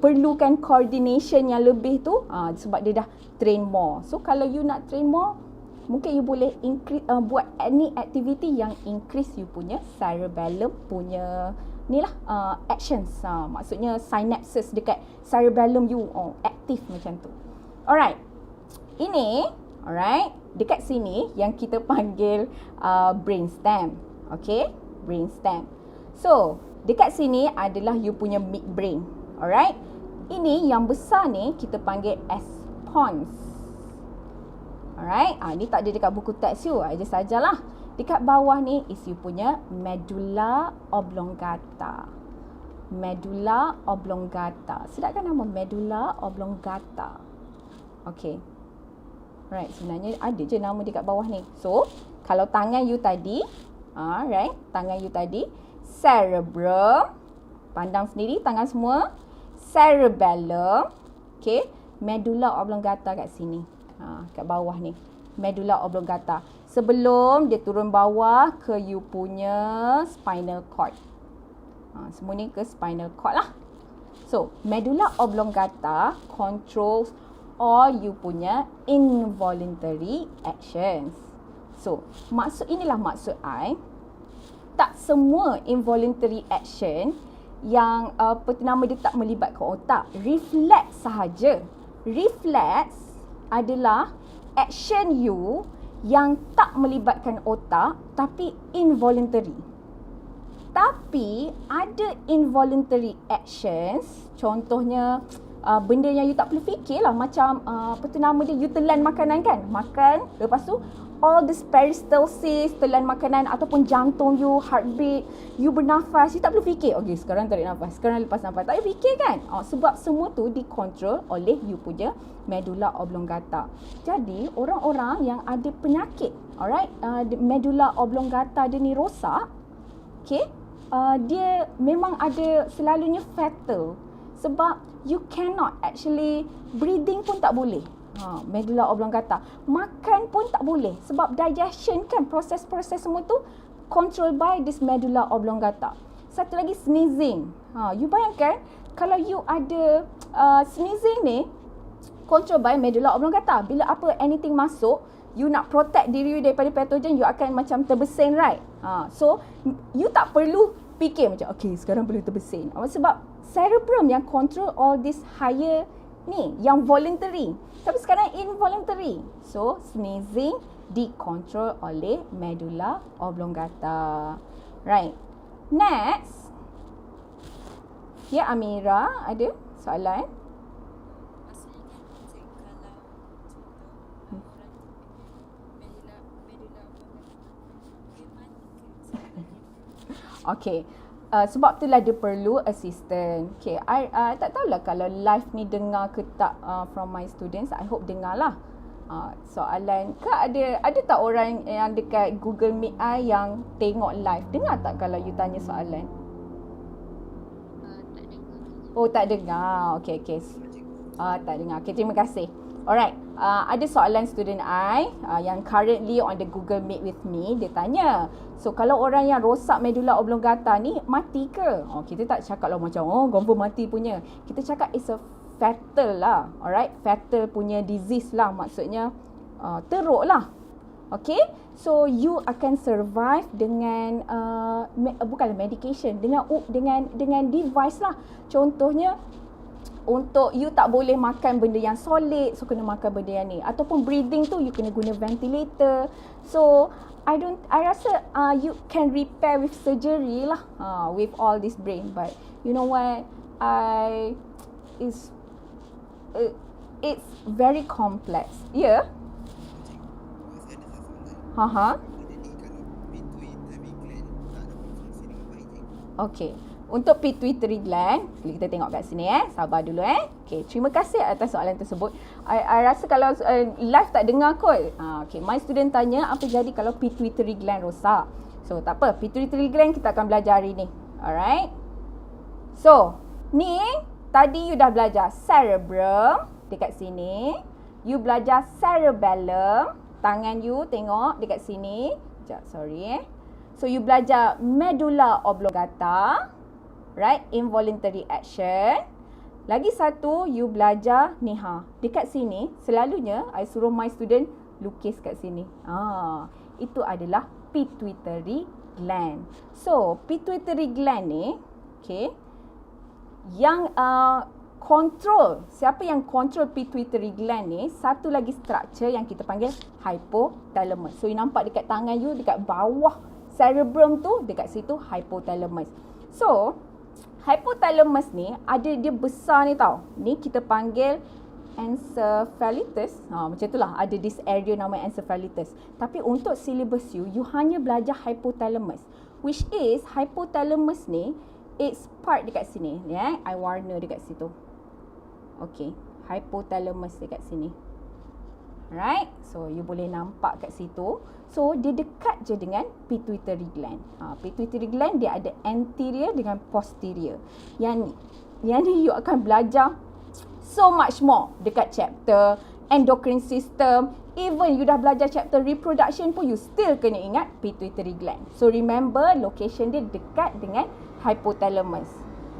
perlukan coordination yang lebih tu sebab dia dah train more. So kalau you nak train more, mungkin you boleh increase, buat any activity yang increase you punya cerebellum punya ni lah actions. Maksudnya synapses dekat cerebellum you aktif macam tu. Alright. Ini alright, dekat sini yang kita panggil brainstem. Okay, brainstem. So dekat sini adalah you punya midbrain. Alright. Ini yang besar ni kita panggil as pons. Alright, ni tak ada dekat buku teks you. I just ajarlah. Dekat bawah ni is you punya medulla oblongata. Medulla oblongata. Sedap kan nama medulla oblongata? Okay. Right, sebenarnya ada je nama dekat bawah ni. So, kalau tangan you tadi, right, tangan you tadi, cerebrum, pandang sendiri tangan semua, cerebellum, okay, medulla oblongata kat sini. Kat bawah ni, medulla oblongata. Sebelum dia turun bawah ke you punya spinal cord. Semua ni ke spinal cord lah. So, medulla oblongata controls all you punya involuntary actions. So, inilah maksud I. Tak semua involuntary action yang nama dia tak melibatkan otak. Reflex sahaja. Reflex adalah action you yang tak melibatkan otak tapi involuntary. Tapi ada involuntary actions, contohnya benda yang you tak perlu fikir lah, macam you telan makanan kan, makan, lepas tu all this peristalsis, telan makanan ataupun jantung you, heartbeat, you bernafas, you tak perlu fikir, okay sekarang tarik nafas, sekarang lepas nafas, tak payah fikir kan. Sebab semua tu dikontrol oleh you punya medulla oblongata. Jadi orang-orang yang ada penyakit, alright, medulla oblongata dia ni rosak, okay, dia memang ada selalunya fatal. Sebab you cannot actually, breathing pun tak boleh. Medulla oblongata. Makan pun tak boleh. Sebab digestion kan, proses-proses semua tu controlled by this medulla oblongata. Satu lagi sneezing. You bayangkan kalau you ada sneezing ni controlled by medulla oblongata. Bila anything masuk, you nak protect diri you daripada patogen, you akan macam terbesin, right? So you tak perlu fikir macam okay sekarang boleh terbesin. Sebab cerebrum yang control all this higher ni, yang voluntary. Tapi sekarang involuntary. So sneezing dikontrol oleh medulla oblongata. Right. Next. Ya, Amira ada soalan? Okay. Sebab itulah dia perlu assistant. Okay, I tak tahulah kalau live ni dengar ke tak from my students. I hope dengar lah. Soalan ke ada tak orang yang dekat Google Meet I yang tengok live? Dengar tak kalau you tanya soalan? Tak dengar. Oh, tak dengar. Okay. Tak dengar. Okay, terima kasih. Alright, ada soalan student I yang currently on the Google Meet with me. Dia tanya, so kalau orang yang rosak medulla oblongata ni mati ke? Kita tak cakap lah macam confirm mati punya. Kita cakap it's a fatal lah. Alright, fatal punya disease lah, maksudnya teruk lah. Okay, so you akan survive dengan bukanlah medication, dengan device lah. Contohnya untuk you tak boleh makan benda yang solid, so kena makan benda yang ni. Ataupun breathing tu you kena guna ventilator. So I rasa you can repair with surgery lah, with all this brain. But you know what, it's very complex. Yeah. Okay. Untuk pituitary gland, kita tengok kat sini sabar dulu Okay, terima kasih atas soalan tersebut. I rasa kalau live tak dengar kot. Okay, my student tanya apa jadi kalau pituitary gland rosak. So, tak apa, pituitary gland kita akan belajar hari ni. Alright. So, ni tadi you dah belajar cerebrum dekat sini. You belajar cerebellum, tangan you tengok dekat sini. Sekejap, sorry So, you belajar medulla oblongata. Right, involuntary action. Lagi satu, you belajar ni dekat sini, selalunya I suruh my student lukis kat sini. Itu adalah pituitary gland. So, pituitary gland ni, okay, yang control, siapa yang control pituitary gland ni, satu lagi structure yang kita panggil hypothalamus. So, you nampak dekat tangan you, dekat bawah cerebrum tu, dekat situ hypothalamus. So, hypothalamus ni ada dia besar ni tau. Ni kita panggil encephalitis. Macam itulah, ada this area nama encephalitis. Tapi untuk syllabus you hanya belajar hypothalamus. Which is, hypothalamus ni, it's part dekat sini. I warna dekat situ. Okay, hypothalamus dekat sini. Alright, so you boleh nampak kat situ. So, dia dekat je dengan pituitary gland. Pituitary gland dia ada anterior dengan posterior. Yang ni you akan belajar so much more dekat chapter endocrine system. Even you dah belajar chapter reproduction pun, you still kena ingat pituitary gland. So, remember location dia dekat dengan hypothalamus.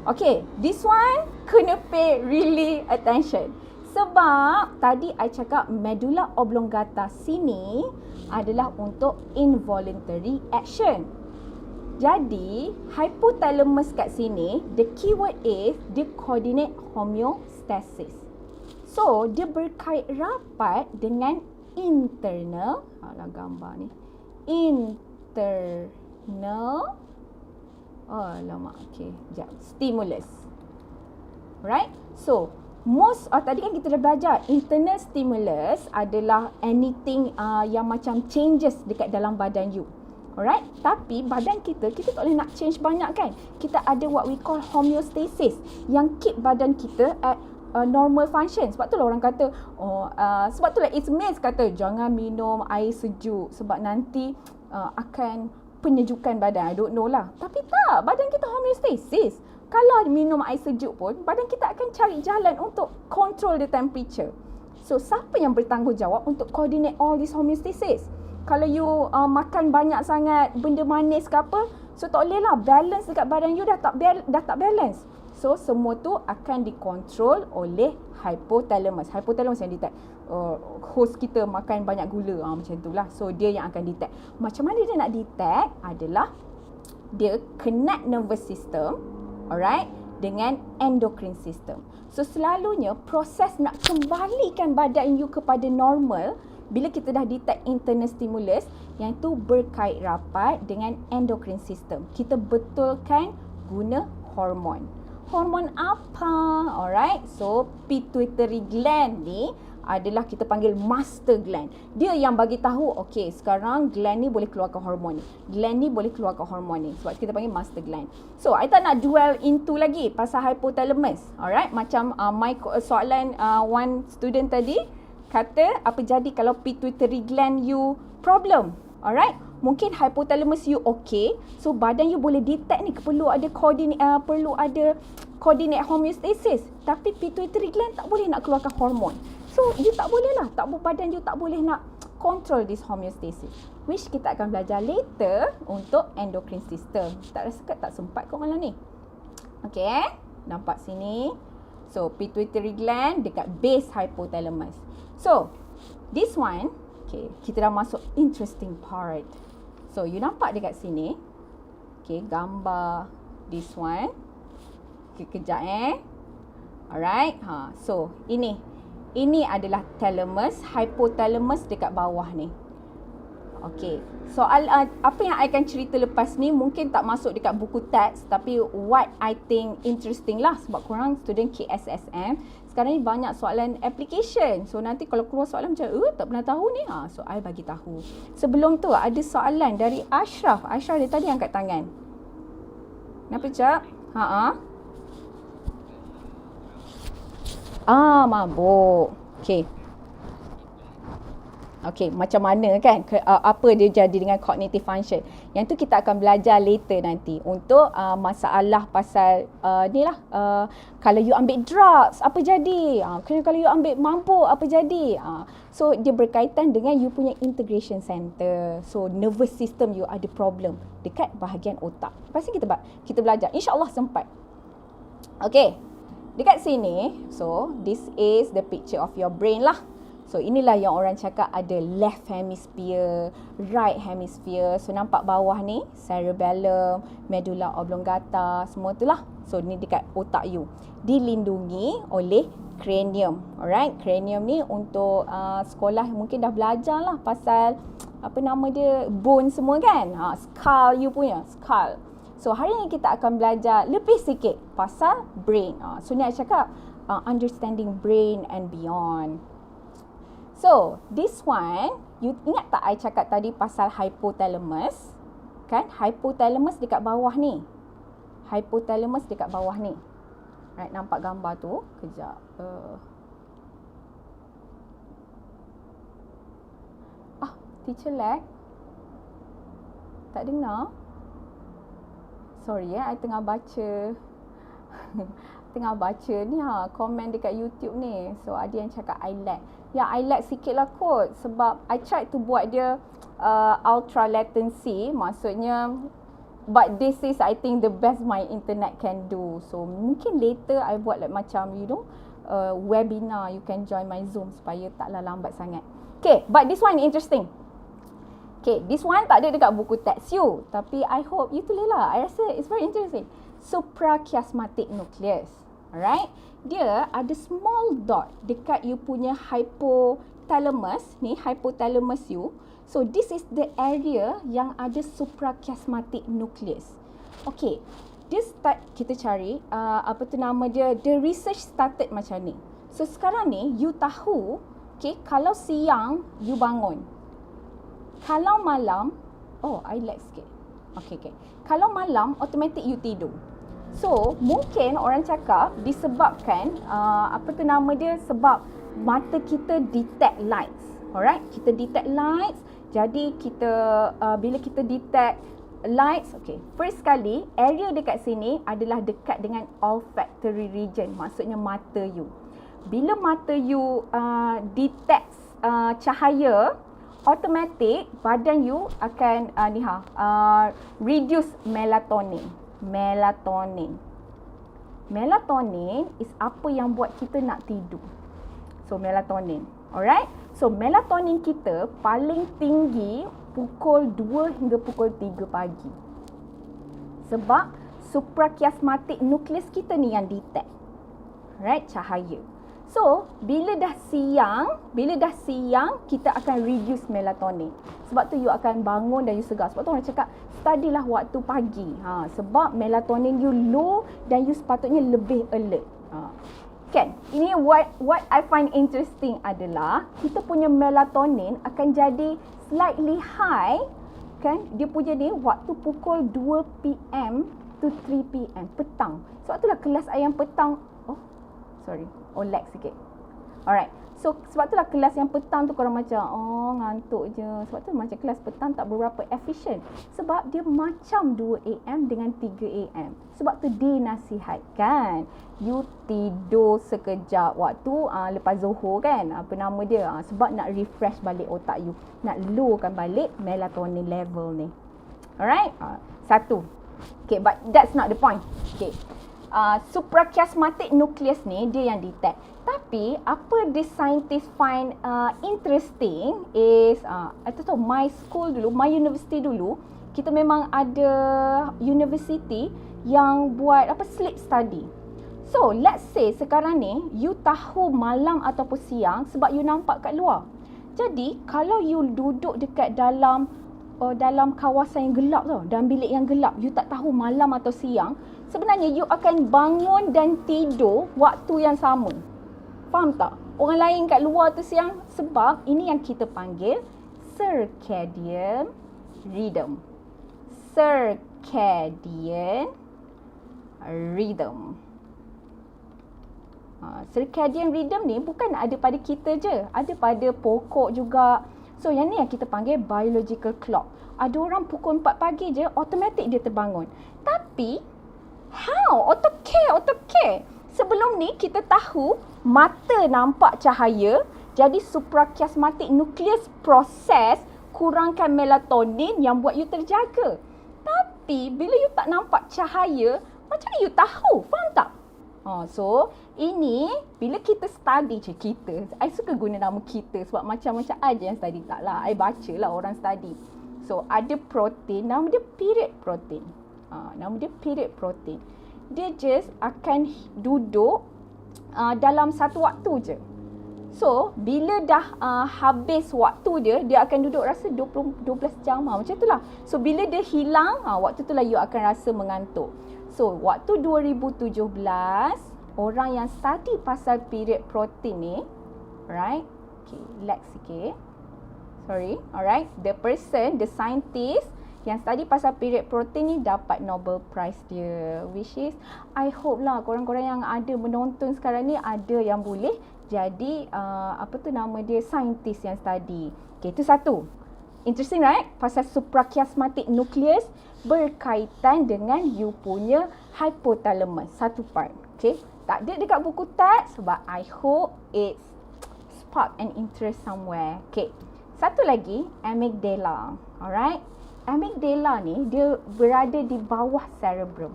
Okay, this one kena pay really attention. Sebab tadi I cakap medulla oblongata sini adalah untuk involuntary action. Jadi, hypothalamus kat sini, the keyword is dia coordinate homeostasis. So, dia berkait rapat dengan internal, gambar ni. Internal, stimulus. Right? So, tadi kan kita dah belajar internal stimulus adalah anything yang macam changes dekat dalam badan you. Alright? Tapi badan kita tak boleh nak change banyak kan. Kita ada what we call homeostasis yang keep badan kita at normal function. Sebab tu lah orang kata, sebab tu lah it's myth kata jangan minum air sejuk sebab nanti akan penyejukan badan. I don't know lah. Tapi tak, badan kita homeostasis. Kalau minum air sejuk pun, badan kita akan cari jalan untuk control the temperature. So, siapa yang bertanggungjawab untuk coordinate all this homeostasis? Kalau you makan banyak sangat benda manis ke apa, so tak boleh lah, balance dekat badan you dah tak balance. So, semua tu akan dikontrol oleh hypothalamus. Hypothalamus yang detect host kita makan banyak gula, macam tu lah. So, dia yang akan detect. Macam mana dia nak detect adalah dia connect nervous system, alright, dengan endocrine system. So, selalunya proses nak kembalikan badan you kepada normal bila kita dah detect internal stimulus, yang tu berkait rapat dengan endocrine system. Kita betulkan guna hormon. Hormon apa? Alright, so pituitary gland ni adalah kita panggil master gland. Dia yang bagi tahu, okay, sekarang gland ni boleh keluarkan hormon ni. Gland ni boleh keluarkan hormon ni. Sebab kita panggil master gland. So, I tak nak dwell into lagi pasal hypothalamus. Alright, macam soalan one student tadi kata, apa jadi kalau pituitary gland you problem? Alright, mungkin hypothalamus you okay. So, badan you boleh detect ni perlu ada coordinate homeostasis. Tapi pituitary gland tak boleh nak keluarkan hormon. So, you tak boleh lah. Badan you tak boleh nak control this homeostasis. Which kita akan belajar later untuk endocrine system. Tak rasa tak sempat kot malam ni. Okay, nampak sini. So, pituitary gland dekat base hypothalamus. So, this one, okay, kita dah masuk interesting part. So, you nampak dekat sini. Okay, gambar this one. Okay, kejap Alright, so ini adalah thalamus, hypothalamus dekat bawah ni. Okay, soal apa yang I akan cerita lepas ni mungkin tak masuk dekat buku teks, tapi what I think interesting lah sebab korang student KSSM, sekarang ni banyak soalan application. So nanti kalau keluar soalan macam tak pernah tahu ni, so I bagi tahu. Sebelum tu ada soalan dari Ashraf. Ashraf dia tadi angkat tangan. Kenapa Cak? Mabuk. Okay, macam mana kan? Apa dia jadi dengan cognitive function? Yang tu kita akan belajar later nanti. Untuk masalah pasal ni lah. Kalau you ambil drugs, apa jadi? Kalau you ambil mabuk, apa jadi? So, dia berkaitan dengan you punya integration center. So, nervous system you ada problem dekat bahagian otak. Lepas ni kita belajar. InsyaAllah sempat. Okay. Dekat sini, so this is the picture of your brain lah. So inilah yang orang cakap ada left hemisphere, right hemisphere. So nampak bawah ni, cerebellum, medulla oblongata, semua tu lah. So ni dekat otak you. Dilindungi oleh cranium. Alright, cranium ni untuk sekolah mungkin dah belajar lah pasal apa nama dia, bone semua kan. Skull you punya, skull. So, hari ni kita akan belajar lebih sikit pasal brain. So, ni saya cakap understanding brain and beyond. So, this one, you ingat tak I cakap tadi pasal hypothalamus? Kan? Hypothalamus dekat bawah ni. Hypothalamus dekat bawah ni. Right, nampak gambar tu? Kejap. Teacher lag? Tak dengar? Sorry I tengah baca tengah baca ni komen dekat YouTube ni. So ada yang cakap I lag. Ya, I lag sikit lah kot sebab I tried to buat dia ultra latency, maksudnya but this is I think the best my internet can do. So mungkin later I buat like macam webinar, you can join my Zoom supaya taklah lambat sangat. Okay, but this one interesting. Okay, this one tak ada dekat buku teks you, tapi I hope you tulis lah. I rasa it's very interesting. Suprachiasmatic nucleus. Alright, dia ada small dot dekat you punya hypothalamus ni, hypothalamus you. So this is the area yang ada suprachiasmatic nucleus. Okay, dia start, kita cari apa tu nama dia, the research started macam ni. So sekarang ni you tahu, okay, kalau siang you bangun, kalau malam, I lag sikit. Okay. Kalau malam, automatic you tidur. So, mungkin orang cakap disebabkan, apa tu nama dia, sebab mata kita detect lights. Alright, kita detect lights. Jadi, kita, bila kita detect lights, okay. First kali, area dekat sini adalah dekat dengan olfactory region. Maksudnya mata you. Bila mata you detect cahaya, automatic badan you akan reduce melatonin. Melatonin is apa yang buat kita nak tidur. So melatonin. Alright? So melatonin kita paling tinggi pukul 2 hingga pukul 3 pagi. Sebab suprachiasmatic nucleus kita ni yang detect. Alright, cahaya. So, bila dah siang, kita akan reduce melatonin. Sebab tu you akan bangun dan you segar. Sebab tu orang cakap, studilah waktu pagi. Sebab melatonin you low dan you sepatutnya lebih alert. Kan? Ini what I find interesting adalah, kita punya melatonin akan jadi slightly high, kan? Dia punya ni waktu pukul 2 PM to 3 PM, petang. Sebab itulah kelas I yang petang, lag sikit. Alright. So, sebab itulah kelas yang petang tu korang macam, ngantuk je. Sebab tu macam kelas petang tak berapa efisien. Sebab dia macam 2 AM dengan 3 AM. Sebab tu dinasihatkan you tidur sekejap waktu lepas Zohor kan. Apa nama dia? Sebab nak refresh balik otak you. Nak lowkan balik melatonin level ni. Alright? Satu. Okay, but that's not the point. Okay. Suprachiasmatic nucleus ni dia yang detect. Tapi apa the scientist find interesting is my school dulu, my university dulu, kita memang ada university yang buat sleep study. So let's say sekarang ni you tahu malam ataupun siang sebab you nampak kat luar. Jadi kalau you duduk dekat dalam kawasan yang gelap tau, dalam bilik yang gelap, you tak tahu malam atau siang, sebenarnya you akan bangun dan tidur waktu yang sama. Faham tak? Orang lain kat luar tu siang, sebab ini yang kita panggil circadian rhythm. Circadian rhythm. Circadian rhythm ni bukan ada pada kita je, ada pada pokok juga. So yang ni yang kita panggil biological clock. Ada orang pukul 4 pagi je, automatic dia terbangun. Tapi, how? Autocare. Sebelum ni kita tahu mata nampak cahaya, jadi suprachiasmatic nucleus proses kurangkan melatonin yang buat you terjaga. Tapi bila you tak nampak cahaya, macam mana you tahu? Faham tak? So, ini bila kita study I suka guna nama kita sebab macam-macam aja yang study. Taklah, I baca lah orang study. So, ada protein, nama dia period protein. Dia just akan duduk dalam satu waktu je. So, bila dah habis waktu dia akan duduk rasa 12 jam. Macam itulah. So, bila dia hilang, waktu itulah you akan rasa mengantuk. So, waktu 2017, orang yang study pasal period protein ni, right? Okay, relax sikit. Sorry, alright. The person, the scientist yang study pasal period protein ni dapat Nobel Prize dia. Which is, I hope lah korang-korang yang ada menonton sekarang ni ada yang boleh jadi scientist yang study. Okay, itu satu. Interesting, right? Pasal suprachiasmatic nucleus berkaitan dengan you punya hypothalamus. Satu part. Okay. Tak ada dekat buku teks, but I hope it's spark an interest somewhere. Okay. Satu lagi, amygdala. Alright. Amygdala ni, dia berada di bawah cerebrum.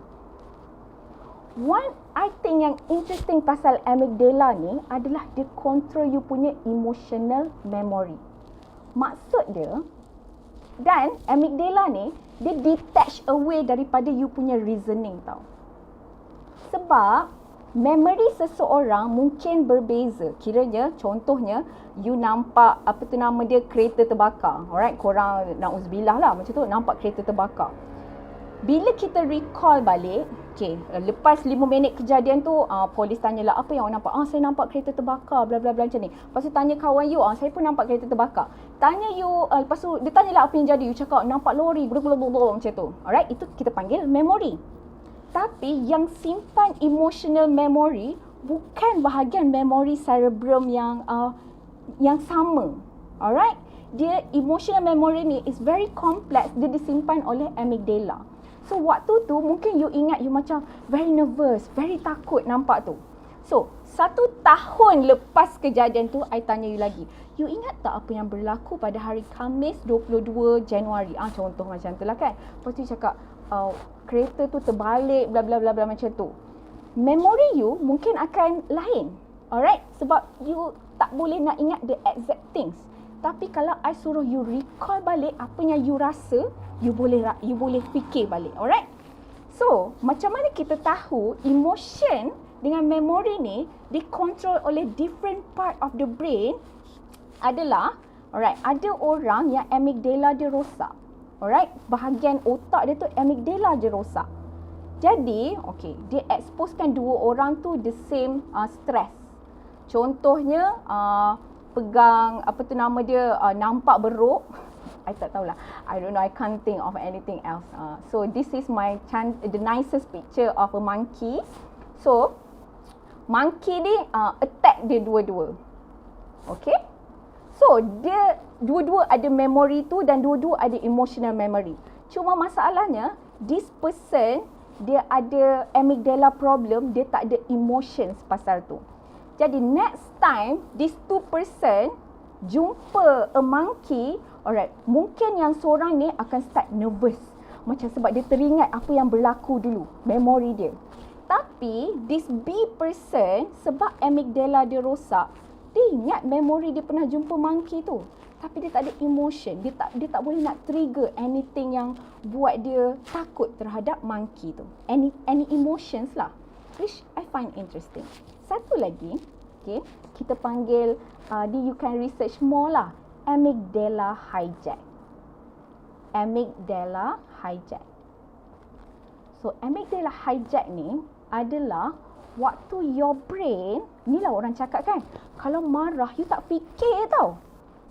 One, I think yang interesting pasal amygdala ni adalah dia control you punya emotional memory. Maksud dia, dan amygdala ni, dia detach away daripada you punya reasoning tau. Sebab, memory seseorang mungkin berbeza. Kiranya, contohnya, you nampak, kereta terbakar. Alright, korang, na'udzubillah lah macam tu, nampak kereta terbakar. Bila kita recall balik, okay, lepas 5 minit kejadian tu, polis tanyalah, apa yang awak nampak? Saya nampak kereta terbakar, bla bla bla macam ni. Lepas tu tanya kawan you, saya pun nampak kereta terbakar. Tanya you, lepas tu dia tanyalah apa yang jadi, you cakap nampak lori, blablabla macam tu. Alright, itu kita panggil memory. Tapi yang simpan emotional memory bukan bahagian memory cerebrum yang sama. Alright, dia emotional memory ni is very complex, dia disimpan oleh amygdala. So waktu tu mungkin you ingat you macam very nervous, very takut nampak tu. So 1 tahun lepas kejadian tu, I tanya you lagi, you ingat tak apa yang berlaku pada hari Khamis 22 Januari? Contoh macam tu lah kan. Lepas tu you cakap, kereta tu terbalik, bla bla bla bla macam tu. Memory you mungkin akan lain. Alright? Sebab you tak boleh nak ingat the exact things. Tapi kalau I suruh you recall balik apa yang you rasa, you boleh fikir balik. Alright? So, macam mana kita tahu emotion dengan memory ni dikontrol oleh different part of the brain adalah, alright, ada orang yang amygdala dia rosak. Alright, bahagian otak dia tu amygdala dia rosak. Jadi, okay, dia exposekan 2 orang tu the same stress. Contohnya, pegang, nampak beruk. I tak tahulah. I don't know, I can't think of anything else. So, this is the nicest picture of a monkey. So, monkey ni attack dia dua-dua. Okay? So, dia dua-dua ada memory tu dan dua-dua ada emotional memory. Cuma masalahnya, this person, dia ada amygdala problem, dia tak ada emotions pasal tu. Jadi, next time, this 2 person jumpa a monkey, alright, mungkin yang seorang ni akan start nervous. Macam sebab dia teringat apa yang berlaku dulu, memory dia. Tapi, this B person, sebab amygdala dia rosak, dia ingat memory dia pernah jumpa monkey tu. Tapi dia tak ada emotion. Dia tak boleh nak trigger anything yang buat dia takut terhadap monkey tu. Any emotions lah. Which I find interesting. Satu lagi, okay, kita panggil, you can research more lah. Amygdala hijack. Amygdala hijack. So, amygdala hijack ni adalah waktu your brain, inilah orang cakap kan, kalau marah, you tak fikir tau.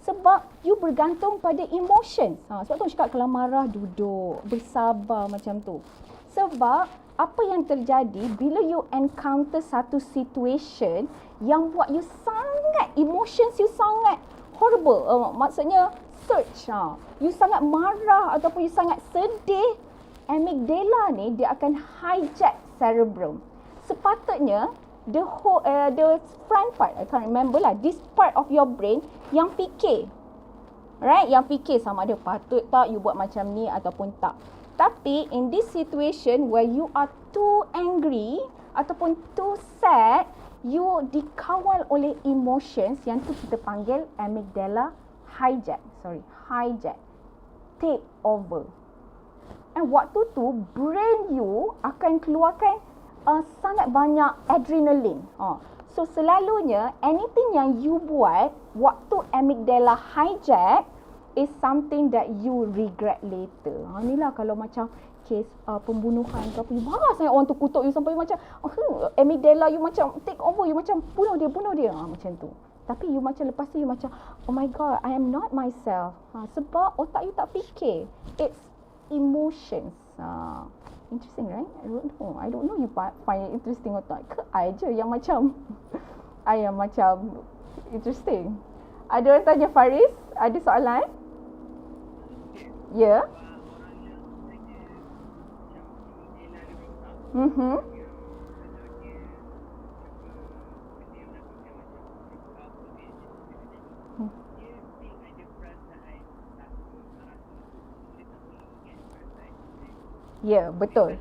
Sebab you bergantung pada emotions. Sebab tu cakap kalau marah, duduk, bersabar macam tu. Sebab apa yang terjadi bila you encounter satu situation yang buat you sangat, emotions you sangat horrible. Maksudnya surge. You sangat marah ataupun you sangat sedih. Amygdala ni dia akan hijack cerebrum. Sepatutnya the front part, I can't remember lah, this part of your brain yang fikir. Right? Yang fikir sama ada patut tak you buat macam ni ataupun tak. Tapi in this situation where you are too angry ataupun too sad, you dikawal oleh emotions yang tu kita panggil amygdala hijack. Hijack. Take over. And waktu tu brain you akan keluarkan sangat banyak adrenaline. So selalunya anything yang you buat waktu amygdala hijack is something that you regret later. Inilah kalau macam kes pembunuhan ke apa, you marah sangat orang tu kutuk you sampai macam amygdala you macam take over, you macam bunuh dia macam tu. Tapi you macam lepas tu you macam, oh my god, I am not myself. Sebab otak you tak fikir. It's emotions. Interesting, right? I don't know you find it interesting or not. Ke I je yang macam I yang macam interesting. Ada orang tanya, Faris, ada soalan? Ya. Ya, betul.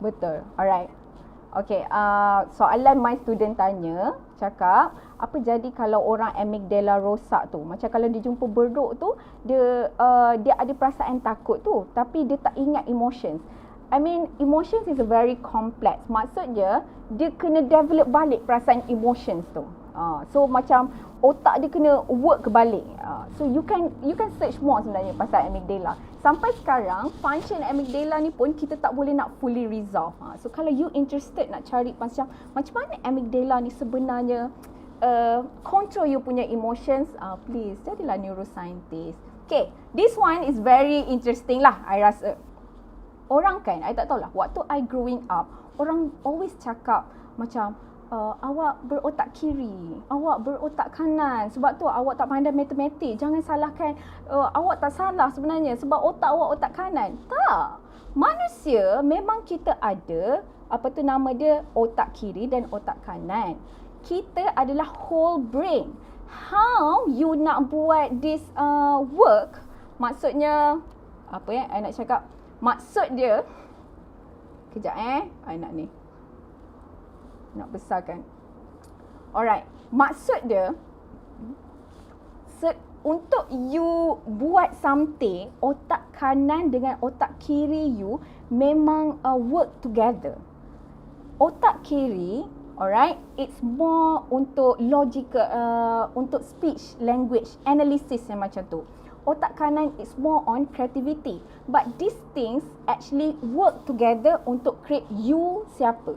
Betul. Alright. Okay, soalan my student tanya, cakap, apa jadi kalau orang amygdala rosak tu? Macam kalau dia jumpa beruk tu, dia ada perasaan takut tu, tapi dia tak ingat emotions. I mean, emotions is a very complex. Maksudnya, dia kena develop balik perasaan emotions tu. So macam otak dia kena work kebalik. So you can search more sebenarnya pasal amygdala. Sampai sekarang function amygdala ni pun kita tak boleh nak fully resolve. So kalau you interested nak cari macam mana amygdala ni sebenarnya control you punya emotions, please jadilah neuroscientist. Okay, this one is very interesting lah, I rasa. Orang kan, I tak tahulah, waktu I growing up, orang always cakap macam awak berotak kiri, awak berotak kanan, sebab tu awak tak pandai matematik. Jangan salahkan, awak tak salah sebenarnya sebab otak awak otak kanan. Tak. Manusia memang kita ada, apa tu nama dia, otak kiri dan otak kanan. Kita adalah whole brain. How you nak buat this work, maksudnya, apa I nak cakap, maksud dia, kejap I nak ni. Nak besarkan. Alright. Maksud dia, untuk you buat something, otak kanan dengan otak kiri you memang work together. Otak kiri, alright, it's more untuk logical, untuk speech, language, analysis yang macam tu. Otak kanan is more on creativity. But these things actually work together untuk create you siapa.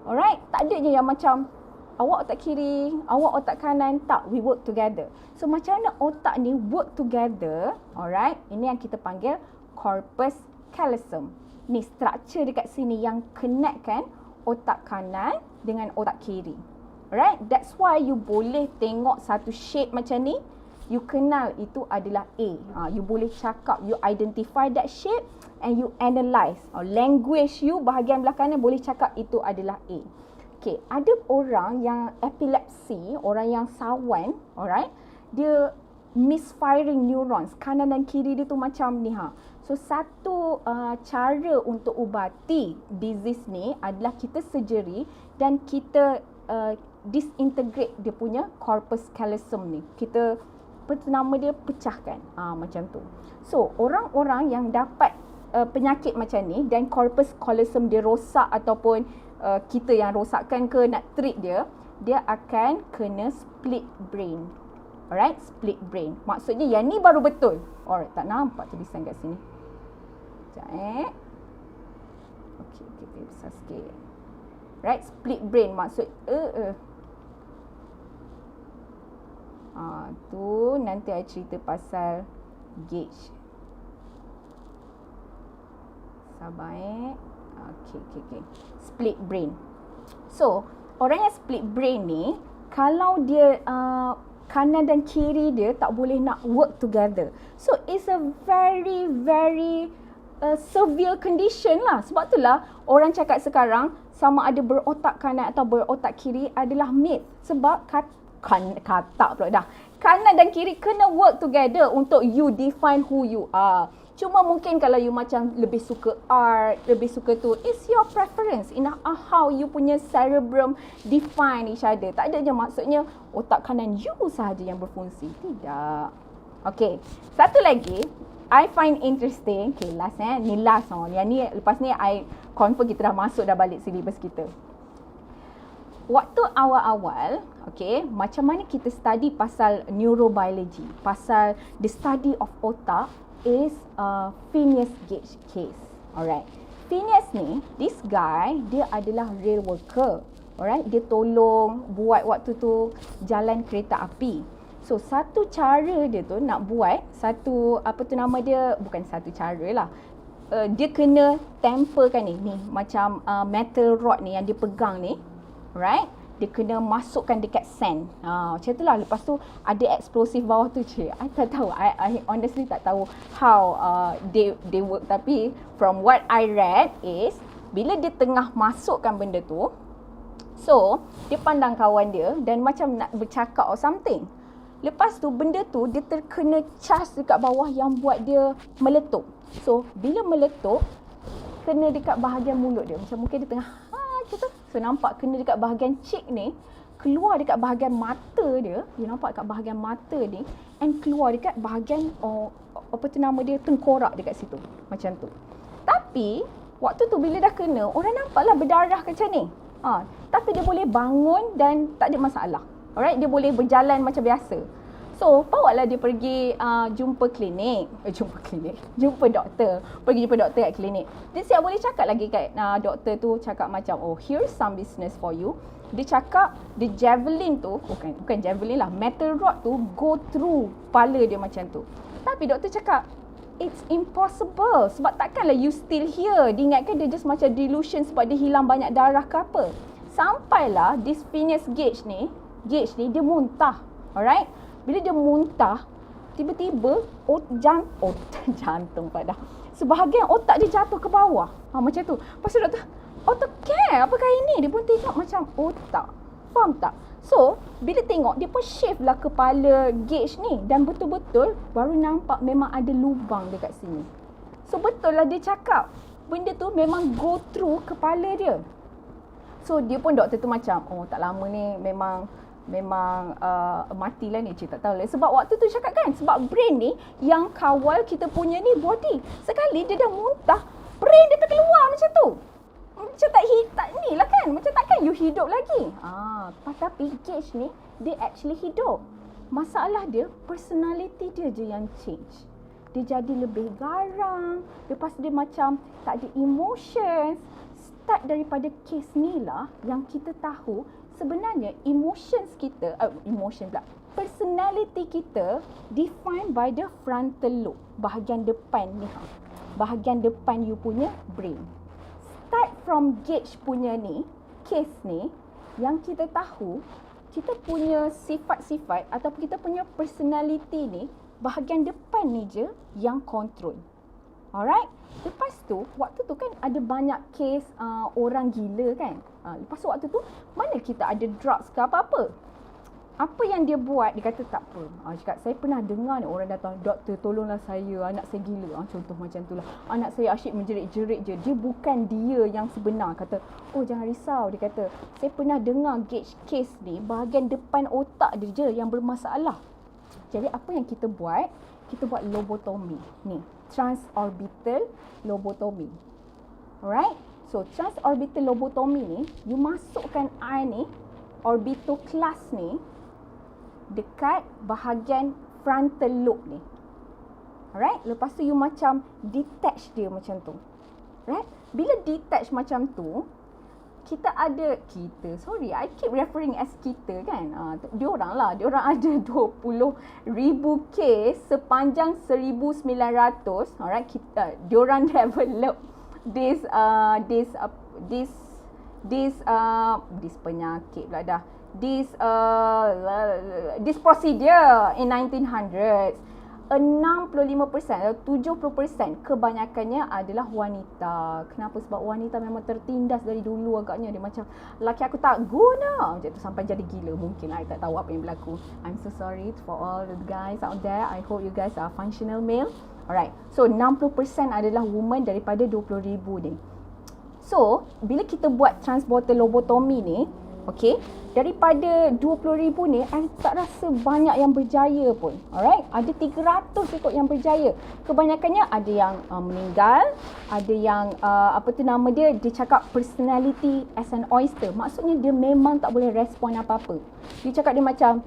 Alright, tak ada je yang macam awak otak kiri, awak otak kanan. Tak, we work together. So macam mana otak ni work together? Alright, ini yang kita panggil corpus callosum. Ni structure dekat sini yang connectkan otak kanan dengan otak kiri. Alright, that's why you boleh tengok satu shape macam ni, you kenal itu adalah A. You boleh cakap, you identify that shape and you analyse. Language you bahagian belah kanan boleh cakap itu adalah A. Okay, ada orang yang epilepsi, orang yang sawan, alright, dia misfiring neurons, kanan dan kiri dia tu macam ni So satu cara untuk ubati disease ni adalah kita surgery dan kita disintegrate dia punya corpus callosum ni. Kita, apa nama dia, pecahkan. Macam tu. So orang-orang yang dapat penyakit macam ni dan corpus callosum dia rosak ataupun kita yang rosakkan ke nak treat dia, dia akan kena split brain. Alright, split brain. Maksudnya yang ni baru betul. Alright, tak nampak tulisan kat sini. Sekejap Okay, besar sikit. Right, split brain maksud tu nanti I cerita pasal gauge. Sabar Okay. Split brain. So, orang yang split brain ni, kalau dia kanan dan kiri dia tak boleh nak work together. So, it's a very, very severe condition lah. Sebab itulah orang cakap sekarang sama ada berotak kanan atau berotak kiri adalah myth. Sebab kata pula dah. Kanan dan kiri kena work together untuk you define who you are. Cuma mungkin kalau you macam lebih suka art, lebih suka tu, it's your preference in how you punya cerebrum define each other. Tak ada je maksudnya otak kanan you sahaja yang berfungsi. Tidak. Okay, satu lagi I find interesting. Okay, last ni last Yang ni lepas ni I confirm kita dah masuk dah balik syllabus kita. waktu awal-awal, okay, macam mana kita study pasal neurobiology, pasal the study of otak is Phineas Gage case. Alright. Phineas ni, this guy, dia adalah rail worker. Alright, dia tolong buat waktu tu jalan kereta api. So, satu cara dia tu nak buat satu, apa tu nama dia, bukan satu cara lah. Dia kena temperkan ni macam metal rod ni yang dia pegang ni. Right? Dia kena masukkan dekat sand. Macam tu lah. Lepas tu ada eksplosif bawah tu, cik. I tak tahu. I honestly tak tahu how they work. Tapi from what I read is, bila dia tengah masukkan benda tu, so dia pandang kawan dia dan macam nak bercakap or something. Lepas tu benda tu dia terkena charge dekat bawah yang buat dia meletup. So bila meletup, kena dekat bahagian mulut dia. Macam mungkin dia tengah macam tu. So nampak kena dekat bahagian cheek ni, keluar dekat bahagian mata dia. You nampak dekat bahagian mata ni, and keluar dekat bahagian apa tu nama dia, tengkorak dekat situ. Macam tu. Tapi waktu tu bila dah kena, orang nampaklah berdarah macam ni. Tapi dia boleh bangun dan tak ada masalah. Alright, dia boleh berjalan macam biasa. So, bawalah dia pergi jumpa doktor. Pergi jumpa doktor kat klinik. Dia siap boleh cakap lagi kat doktor tu, cakap macam, oh, here's some business for you. Dia cakap, the javelin tu, bukan javelin lah, metal rod tu go through kepala dia macam tu. Tapi doktor cakap, it's impossible. Sebab takkanlah you still here. Dia ingatkan dia just macam delusion sebab dia hilang banyak darah ke apa. Sampailah this Phineas Gage ni dia muntah. Alright? Bila dia muntah, tiba-tiba jantung pada. Sebahagian otak dia jatuh ke bawah. Macam tu. Lepas tu doktor, otak apakah ini? Dia pun tengok macam otak. Faham tak? So, bila tengok, dia pun shave lah kepala Gage ni. Dan betul-betul baru nampak memang ada lubang dekat sini. So, betul lah dia cakap. Benda tu memang go through kepala dia. So, dia pun doktor tu macam, oh tak lama ni memang matilah ni, cik tak tahu lah. Sebab waktu tu cakap kan, sebab brain ni yang kawal kita punya ni body. Sekali dia dah muntah, brain dia terkeluar macam tu. Macam tak ni lah kan, macam takkan you hidup lagi. Tapi Gage ni, dia actually hidup. Masalah dia, personality dia je yang change. Dia jadi lebih garang, lepas dia macam tak ada emotions. Start daripada kes ni lah yang kita tahu sebenarnya personality kita defined by the frontal lobe, bahagian depan ni. Bahagian depan you punya brain. Start from Gage punya ni, case ni, yang kita tahu, kita punya sifat-sifat ataupun kita punya personality ni, bahagian depan ni je yang control. Alright? Lepas tu, waktu tu kan ada banyak kes orang gila kan. Lepas tu waktu tu, mana kita ada drugs ke apa-apa. Apa yang dia buat, dia kata tak apa. Cakap, saya pernah dengar ni orang datang, doktor tolonglah saya, anak saya gila. Contoh macam tu lah. Anak saya asyik menjerit-jerit je. Dia bukan dia yang sebenar. Kata, oh jangan risau. Dia kata, saya pernah dengar Gage case ni, bahagian depan otak dia je yang bermasalah. Jadi apa yang kita buat? Kita buat lobotomi. Ni, transorbital lobotomi. Alright? So, transorbital lobotomi ni, you masukkan air ni, orbitoclast ni, dekat bahagian frontal lobe ni. Alright? Lepas tu you macam detach dia macam tu. Right? Bila detach macam tu, I keep referring as kita kan. Diorang ada 20,000 kes sepanjang 1,900. Alright, diorang develop this penyakit pula dah. This procedure in 1900s. 65% atau 70% kebanyakannya adalah wanita. Kenapa? Sebab wanita memang tertindas dari dulu agaknya. Dia macam, laki aku tak guna. Macam tu sampai jadi gila. Mungkin I tak tahu apa yang berlaku. I'm so sorry for all the guys out there. I hope you guys are functional male. Alright. So 60% adalah woman daripada 20,000 ni. So, bila kita buat transborder lobotomy ni, Okay, daripada 20,000 ni, I tak rasa banyak yang berjaya pun. Alright, ada 300 ikut yang berjaya. Kebanyakannya ada yang meninggal, ada yang dia cakap personality as an oyster. Maksudnya dia memang tak boleh respon apa-apa. Dia cakap dia macam,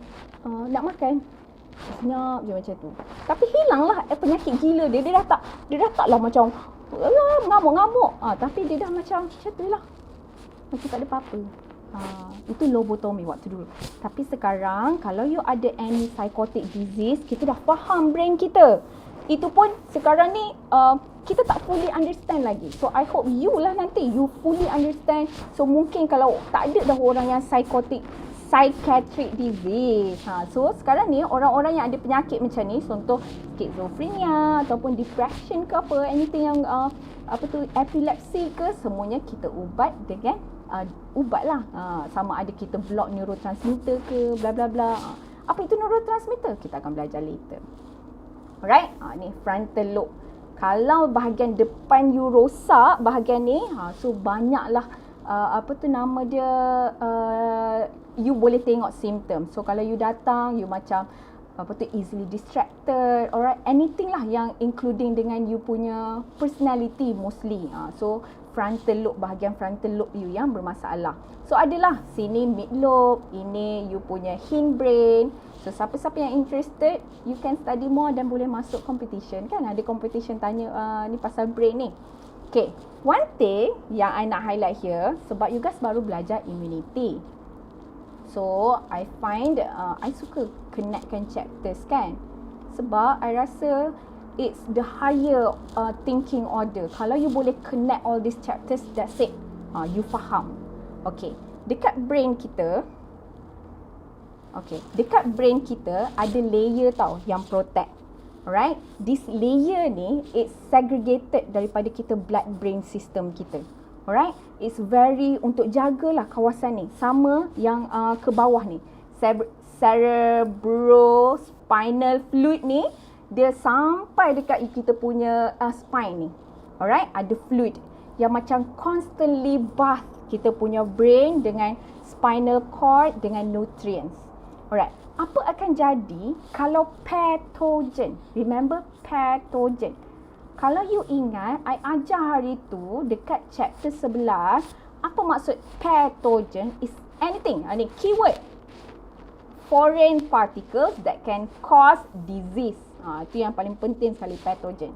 nak makan, senyap je macam tu. Tapi hilanglah penyakit gila dia. Dia dah taklah macam ngamuk-ngamuk. Tapi dia dah macam tu lah. Macam tak ada apa-apa. Itu lobotomy waktu dulu. Tapi sekarang kalau you ada any psychotic disease, kita dah faham brain kita. Itu pun sekarang ni kita tak fully understand lagi. So I hope you lah nanti you fully understand. So mungkin kalau tak ada dah orang yang psychiatric disease. So sekarang ni orang-orang yang ada penyakit macam ni, contoh schizophrenia ataupun depression ke apa, anything yang epilepsi ke, semuanya kita ubat dengan ubat lah. Sama ada kita block neurotransmitter ke, bla bla bla. Apa itu neurotransmitter? Kita akan belajar later. Alright, ni frontal lobe. Kalau bahagian depan you rosak bahagian ni, so banyaklah you boleh tengok simptom. So kalau you datang, you macam easily distracted, alright, anything lah yang including dengan you punya personality mostly. So frontal lobe, bahagian frontal lobe you yang bermasalah. So adalah sini mid lobe, ini you punya hindbrain. So siapa-siapa yang interested, you can study more dan boleh masuk competition kan. Ada competition tanya ni pasal brain ni. Okay, one thing yang I nak highlight here, sebab you guys baru belajar immunity. So I find I suka connectkan chapters kan. Sebab I rasa it's the higher thinking order. Kalau you boleh connect all these chapters, that's it. You faham. Okay, dekat brain kita, ada layer tau yang protect. Alright, this layer ni, it's segregated daripada kita blood brain system kita. Alright, it's very untuk jagalah kawasan ni. Sama yang ke bawah ni, cerebrospinal fluid ni, dia sampai dekat kita punya spine ni. Alright, ada fluid yang macam constantly bath kita punya brain dengan spinal cord dengan nutrients. Alright, apa akan jadi kalau pathogen? Remember pathogen. Kalau you ingat, I ajar hari tu dekat chapter 11, apa maksud pathogen is anything. Ini keyword. Foreign particles that can cause disease. Itu yang paling penting sekali, pathogen.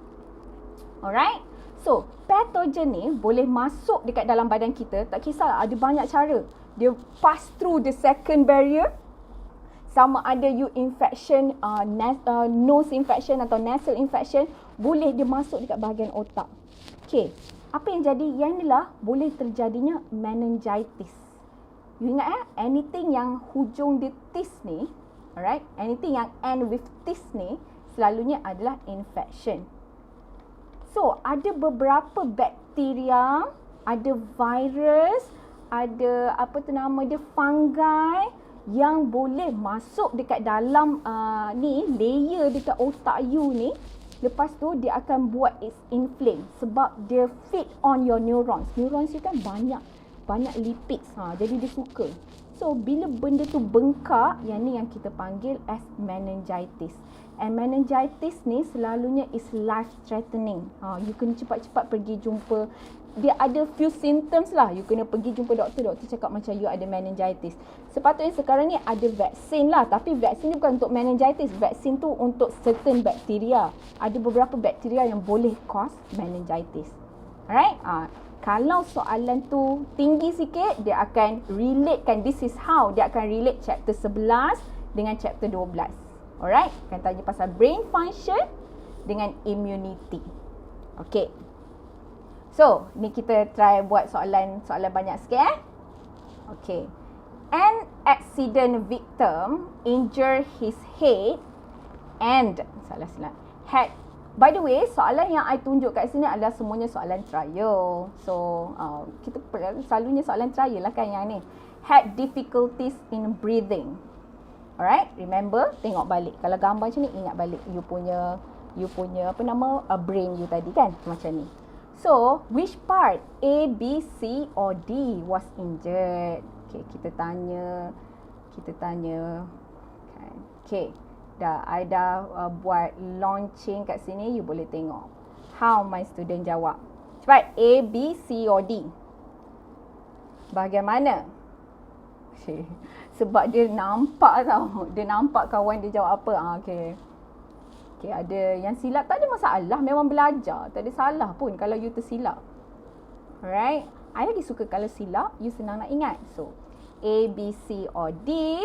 Alright. So, pathogen ni boleh masuk dekat dalam badan kita. Tak kisahlah, ada banyak cara. Dia pass through the second barrier. Sama ada you infection, nose infection atau nasal infection, boleh dia masuk dekat bahagian otak. Okay, apa yang jadi? Yang inilah boleh terjadinya meningitis. You ingat anything yang hujung dia tis ni, alright, anything yang end with tis ni, selalunya adalah infection. So, ada beberapa bakteria, ada virus, ada fungi yang boleh masuk dekat dalam layer dekat otak you ni. Lepas tu dia akan buat it inflame sebab dia feed on your neurons. Neurons you kan banyak lipids. Jadi dia suka. So bila benda tu bengkak, yang ni yang kita panggil as meningitis. And meningitis ni selalunya is life threatening. You kena cepat-cepat pergi jumpa. Dia ada few symptoms lah. You kena pergi jumpa doktor. Doktor cakap macam you ada meningitis. Sepatutnya sekarang ni ada vaksin lah. Tapi vaksin ni bukan untuk meningitis. Vaksin tu untuk certain bakteria. Ada beberapa bakteria yang boleh cause meningitis. Alright? Kalau soalan tu tinggi sikit, dia akan relatekan. This is how dia akan relate chapter 11 dengan chapter 12. Alright? Akan tanya pasal brain function dengan immunity. Okay. So, ni kita try buat soalan banyak sikit Okay. An accident victim injured his head and had. By the way, soalan yang I tunjuk kat sini adalah semuanya soalan trial. So, kita selalunya soalan trial lah kan yang ni. Had difficulties in breathing. Alright, remember, tengok balik. Kalau gambar macam ni, ingat balik you punya brain you tadi kan, macam ni. So, which part A, B, C or D was injured? Okay, kita tanya kan. Okay, dah I dah buat launching kat sini, you boleh tengok how my student jawab. Cepat, A, B, C or D? Bagaimana? Okay. Sebab dia nampak tau, dia nampak kawan dia jawab apa. Okay. Okay, ada yang silap, tak ada masalah, memang belajar, tak ada salah pun kalau you tersilap. Alright, I lagi suka kalau silap, you senang nak ingat. So, A, B, C or D.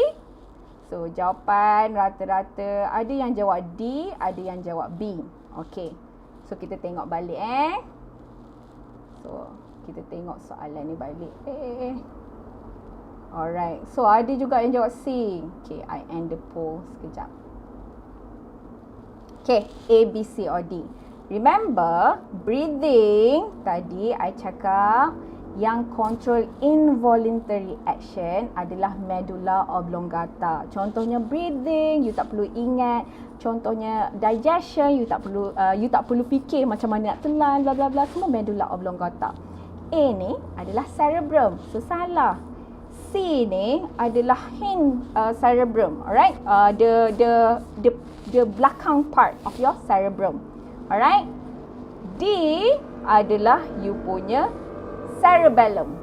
So, jawapan rata-rata, ada yang jawab D, ada yang jawab B. Okay, so kita tengok balik So, kita tengok soalan ni balik. Alright, so ada juga yang jawab C. Okay, I end the poll sekejap. Okay, A, B, C or D. Remember, breathing, tadi I cakap yang control involuntary action adalah medulla oblongata. Contohnya breathing, you tak perlu ingat. Contohnya digestion, you tak perlu fikir macam mana nak telan, bla bla bla, semua medulla oblongata. A ni adalah cerebrum, so salah. C ni adalah cerebrum, alright? The belakang part of your cerebrum, alright? D adalah you punya cerebellum.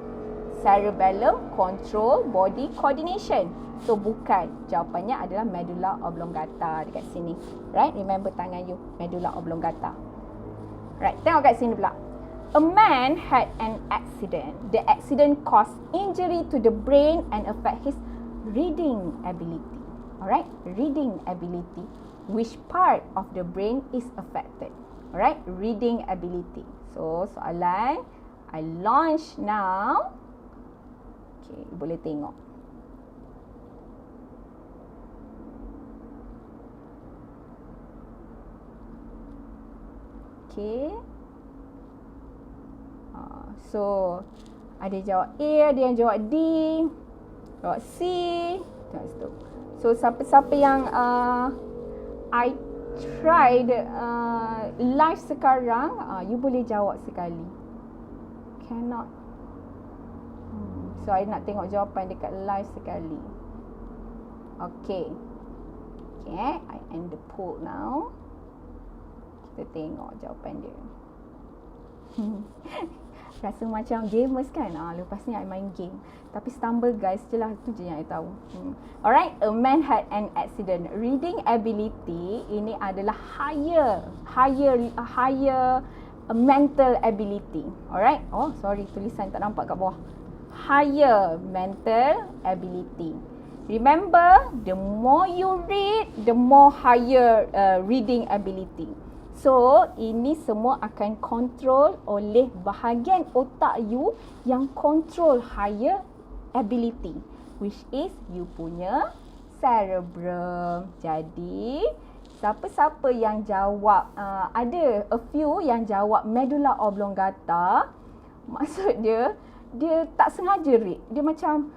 Cerebellum control body coordination. So bukan, jawapannya adalah medulla oblongata dekat sini. Right? Remember tangan you, medulla oblongata. Right, tengok kat sini pula. A man had an accident. The accident caused injury to the brain and affect his reading ability. Alright, reading ability. Which part of the brain is affected? Alright, reading ability. So, soalan I launch now. Okay, boleh tengok. Okay. So, ada jawab A, ada yang jawab D, jawab C. Tengok situ. So, siapa-siapa yang I tried live sekarang, you boleh jawab sekali. Cannot. So, I nak tengok jawapan dekat live sekali. Okay. Okay, I end the poll now. Kita tengok jawapan dia. Rasa macam gamers kan. Lepas ni I main game. Tapi stumble guys je lah. Itu je yang I tahu. Alright. A man had an accident. Reading ability ini adalah higher mental ability. Alright. Oh sorry, tulisan tak nampak kat bawah. Higher mental ability. Remember, the more you read, the more higher reading ability. So, ini semua akan kontrol oleh bahagian otak you yang kontrol higher ability, which is you punya cerebrum. Jadi, siapa-siapa yang jawab, ada a few yang jawab medulla oblongata, maksud dia tak sengaja read. Dia macam,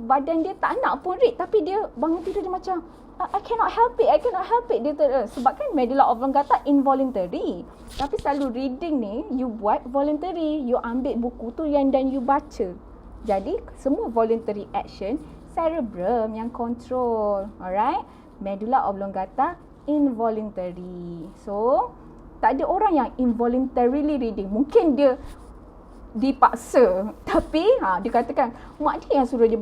badan dia tak nak pun read, tapi dia bangun tidur dia macam, I cannot help it. Dia sebab kan medulla oblongata involuntary. Tapi selalu reading ni, you buat voluntary. You ambil buku tu dan you baca. Jadi, semua voluntary action, cerebrum yang control. Alright? Medulla oblongata involuntary. So, tak ada orang yang involuntarily reading. Mungkin dia dipaksa, tapi dia katakan mak dia yang suruh dia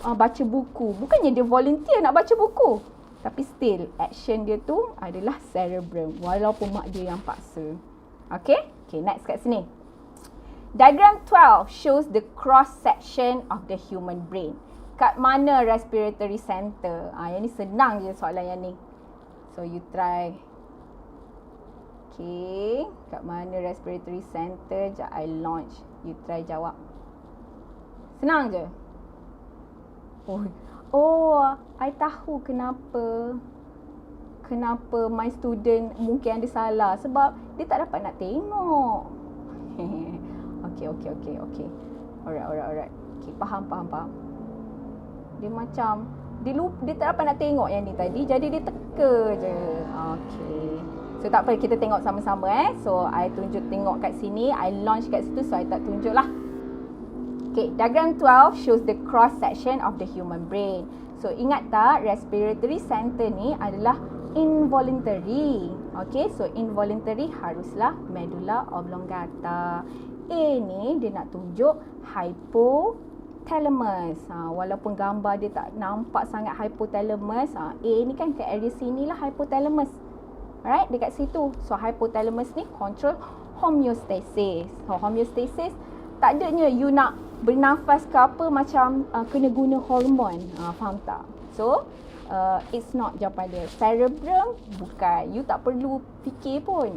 baca buku, bukannya dia volunteer nak baca buku, tapi still action dia tu adalah cerebrum walaupun mak dia yang paksa. Okay, next kat sini. Diagram 12 shows the cross section of the human brain. Kat mana respiratory center? Yang ni senang je soalan yang ni. So you try. Okay, kat mana respiratory center? Sekejap I launch. You try jawab. Senang je. Oh, I tahu kenapa my student mungkin ada salah. Sebab dia tak dapat nak tengok. Okay. Alright. Okay, faham. Dia macam, dia tak dapat nak tengok yang ni tadi. Jadi dia teka je. Okay. So tak apa, kita tengok sama-sama So I tunjuk tengok kat sini, I launch kat situ, so I tak tunjuk lah. Okay, diagram 12 shows the cross section of the human brain. So ingat tak, respiratory center ni adalah involuntary. Okay, so involuntary haruslah medulla oblongata. A ni dia nak tunjuk hypothalamus. Walaupun gambar dia tak nampak sangat hypothalamus, A ni kan ke area sini lah hypothalamus. Alright, dekat situ. So hypothalamus ni control homeostasis. So homeostasis tak adanya you nak bernafas ke apa macam kena guna hormon. Faham tak? So it's not jawapan dia. Cerebrum bukan. You tak perlu fikir pun.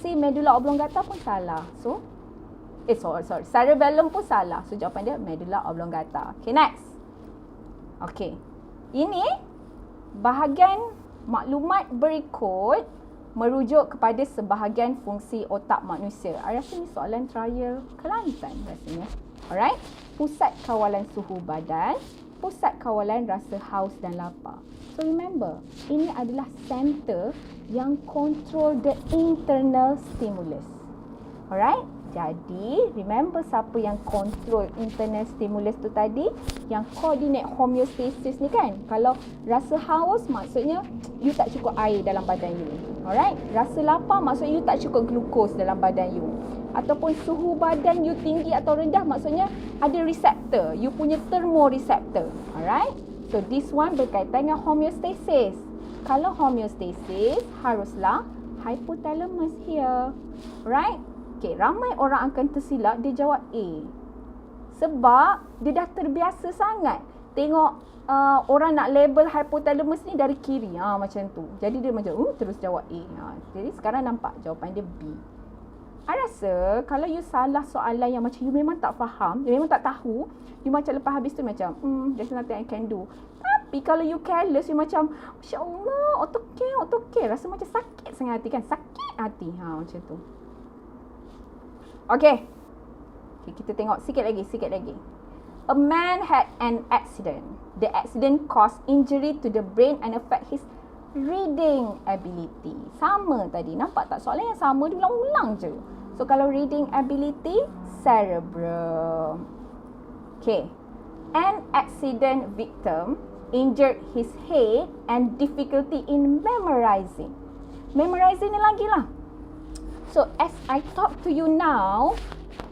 Si medulla oblongata pun salah. So sorry. Cerebellum pun salah. So jawapan dia medulla oblongata. Okay, next. Okay. Ini bahagian maklumat berikut merujuk kepada sebahagian fungsi otak manusia. I rasa ni soalan trial Kelantan rasanya. Alright. Pusat kawalan suhu badan, pusat kawalan rasa haus dan lapar. So remember, ini adalah center yang control the internal stimulus. Alright. Jadi, remember siapa yang control internal stimulus tu tadi? Yang coordinate homeostasis ni kan? Kalau rasa haus, maksudnya you tak cukup air dalam badan you. Alright? Rasa lapar, maksudnya you tak cukup glukos dalam badan you. Ataupun suhu badan you tinggi atau rendah, maksudnya ada reseptor. You punya thermoreceptor. Alright? So, this one berkaitan dengan homeostasis. Kalau homeostasis, haruslah hypothalamus here. Alright? Okay, ramai orang akan tersilap dia jawab A. Sebab dia dah terbiasa sangat tengok orang nak label hypothalamus ni dari kiri. Macam tu. Jadi dia macam terus jawab A. Jadi sekarang nampak jawapan dia B. I rasa kalau you salah soalan yang macam you memang tak faham, you memang tak tahu, you macam lepas habis tu macam there's nothing I can do. Tapi kalau you careless, you macam Masya Allah, autocare. Rasa macam sakit sangat hati kan. Sakit hati. Macam tu. Okay, kita tengok sikit lagi. A man had an accident. The accident caused injury to the brain and affect his reading ability. Sama tadi. Nampak tak? Soalan yang sama diulang-ulang je. So, kalau reading ability, cerebrum. Okay. An accident victim injured his head and difficulty in memorizing. Memorizing ni lagi lah. So, as I talk to you now,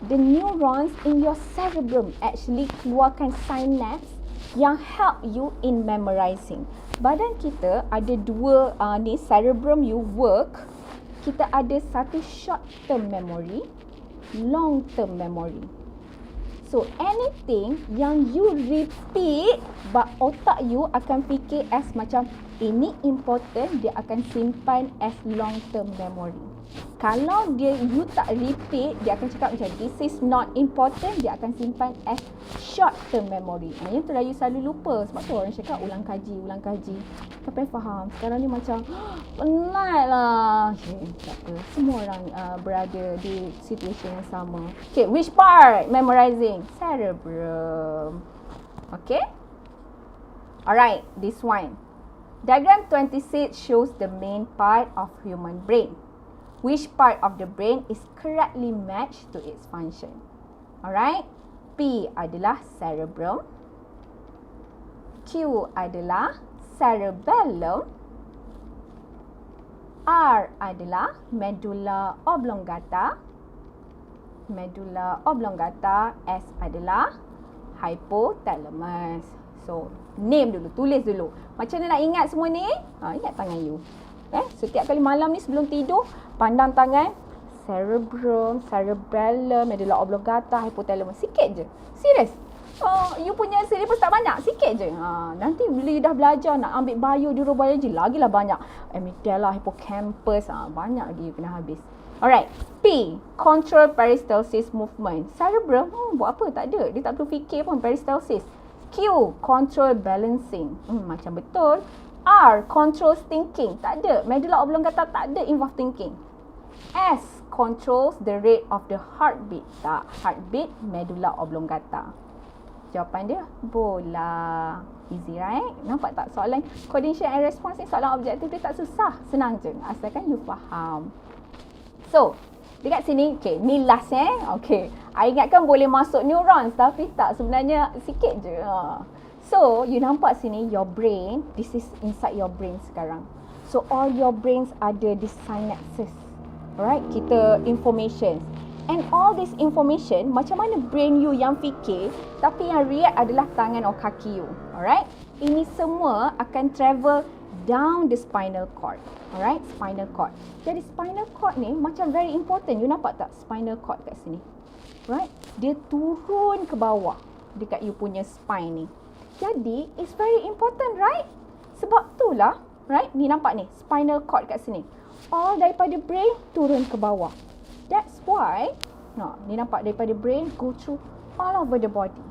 the neurons in your cerebrum actually keluarkan synapse yang help you in memorizing. Badan kita ada dua ni cerebrum you work. Kita ada satu short term memory, long term memory. So, anything yang you repeat, otak you akan fikir as macam ini important, dia akan simpan as long term memory. Kalau you tak repeat, dia akan cakap macam this is not important, dia akan simpan as short term memory. Yang tu lah you selalu lupa. Sebab tu orang cakap ulang kaji. Sampai faham. Sekarang ni macam penat lah. Tak apa. Semua orang berada di situasi yang sama. Okay, which part memorizing? Cerebrum. Okay. Alright, this one. Diagram 26 shows the main part of human brain. Which part of the brain is correctly matched to its function? Alright. P adalah cerebrum. Q adalah cerebellum. R adalah medulla oblongata. S adalah hypothalamus. So, name dulu, tulis dulu. Macam mana nak ingat semua ni? Ingat tangan you. Setiap kali malam ni sebelum tidur, pandang tangan, cerebrum, cerebellum, medulla oblongata, hypothalamus. Sikit je. Serius. You punya syllabus tak banyak. Sikit je. Nanti bila dah belajar nak ambil bio, neurobiology, lagilah banyak. Amygdala, hippocampus, banyak lagi kena habis. Alright. P, control peristalsis movement. Cerebrum, buat apa? Tak ada. Dia tak perlu fikir pun peristalsis. Q, control balancing. Macam betul. R, controls thinking. Tak ada. Medulla oblongata tak ada involve thinking. S, controls the rate of the heartbeat. Tak. Heartbeat, medulla oblongata. Jawapan dia, bola. Easy, right? Nampak tak? Soalan coordination and response ni, soalan objektif dia tak susah. Senang je. Asalkan you faham. So, Dekat sini, okay, ni last Okay, I ingatkan boleh masuk neurons tapi tak, sebenarnya sikit je. So, you nampak sini your brain, this is inside your brain sekarang. So, all your brains ada di synapses. Alright, kita information. And all this information, macam mana brain you yang fikir, tapi yang react adalah tangan or kaki you. Alright, ini semua akan travel down the spinal cord. Alright, spinal cord. Jadi spinal cord ni macam very important. You nampak tak spinal cord kat sini? Right, dia turun ke bawah dekat you punya spine ni. Jadi, it's very important, right? Sebab itulah, right, ni nampak ni, spinal cord kat sini. All daripada brain turun ke bawah. That's why, ni nampak daripada brain go through all over the body.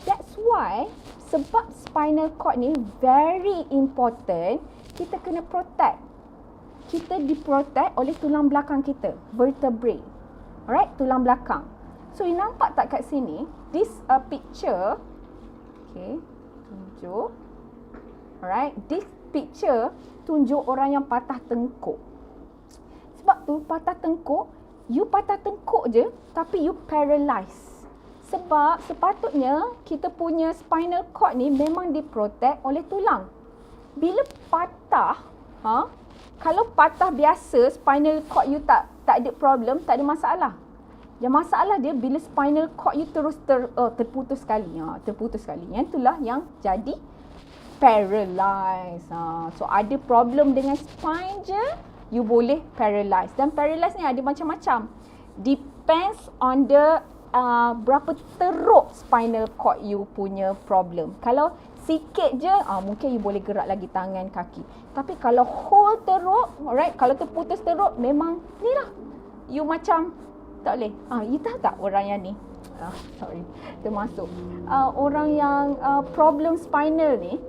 That's why, sebab spinal cord ni very important, kita kena protect. Kita diprotect oleh tulang belakang kita, vertebrae. Alright, tulang belakang. So, you nampak tak kat sini, this picture, okay, tunjuk. Alright, this picture tunjuk orang yang patah tengkuk. Sebab tu, patah tengkuk, you patah tengkuk je, tapi you paralyzed. Sebab sepatutnya kita punya spinal cord ni memang diprotect oleh tulang. Bila patah, kalau patah biasa, spinal cord you tak ada problem, tak ada masalah. Yang masalah dia bila spinal cord you terus terputus sekali. Terputus sekali. Yang itulah yang jadi paralyzed. So ada problem dengan spine je, you boleh paralyzed. Dan paralyzed ni ada macam-macam. Depends on the berapa teruk spinal cord you punya problem. Kalau sikit je, mungkin you boleh gerak lagi tangan, kaki. Tapi kalau whole teruk, alright, kalau terputus teruk, memang ni lah. You macam tak boleh. You tahu tak orang yang ni? Sorry, termasuk. Orang yang problem spinal ni,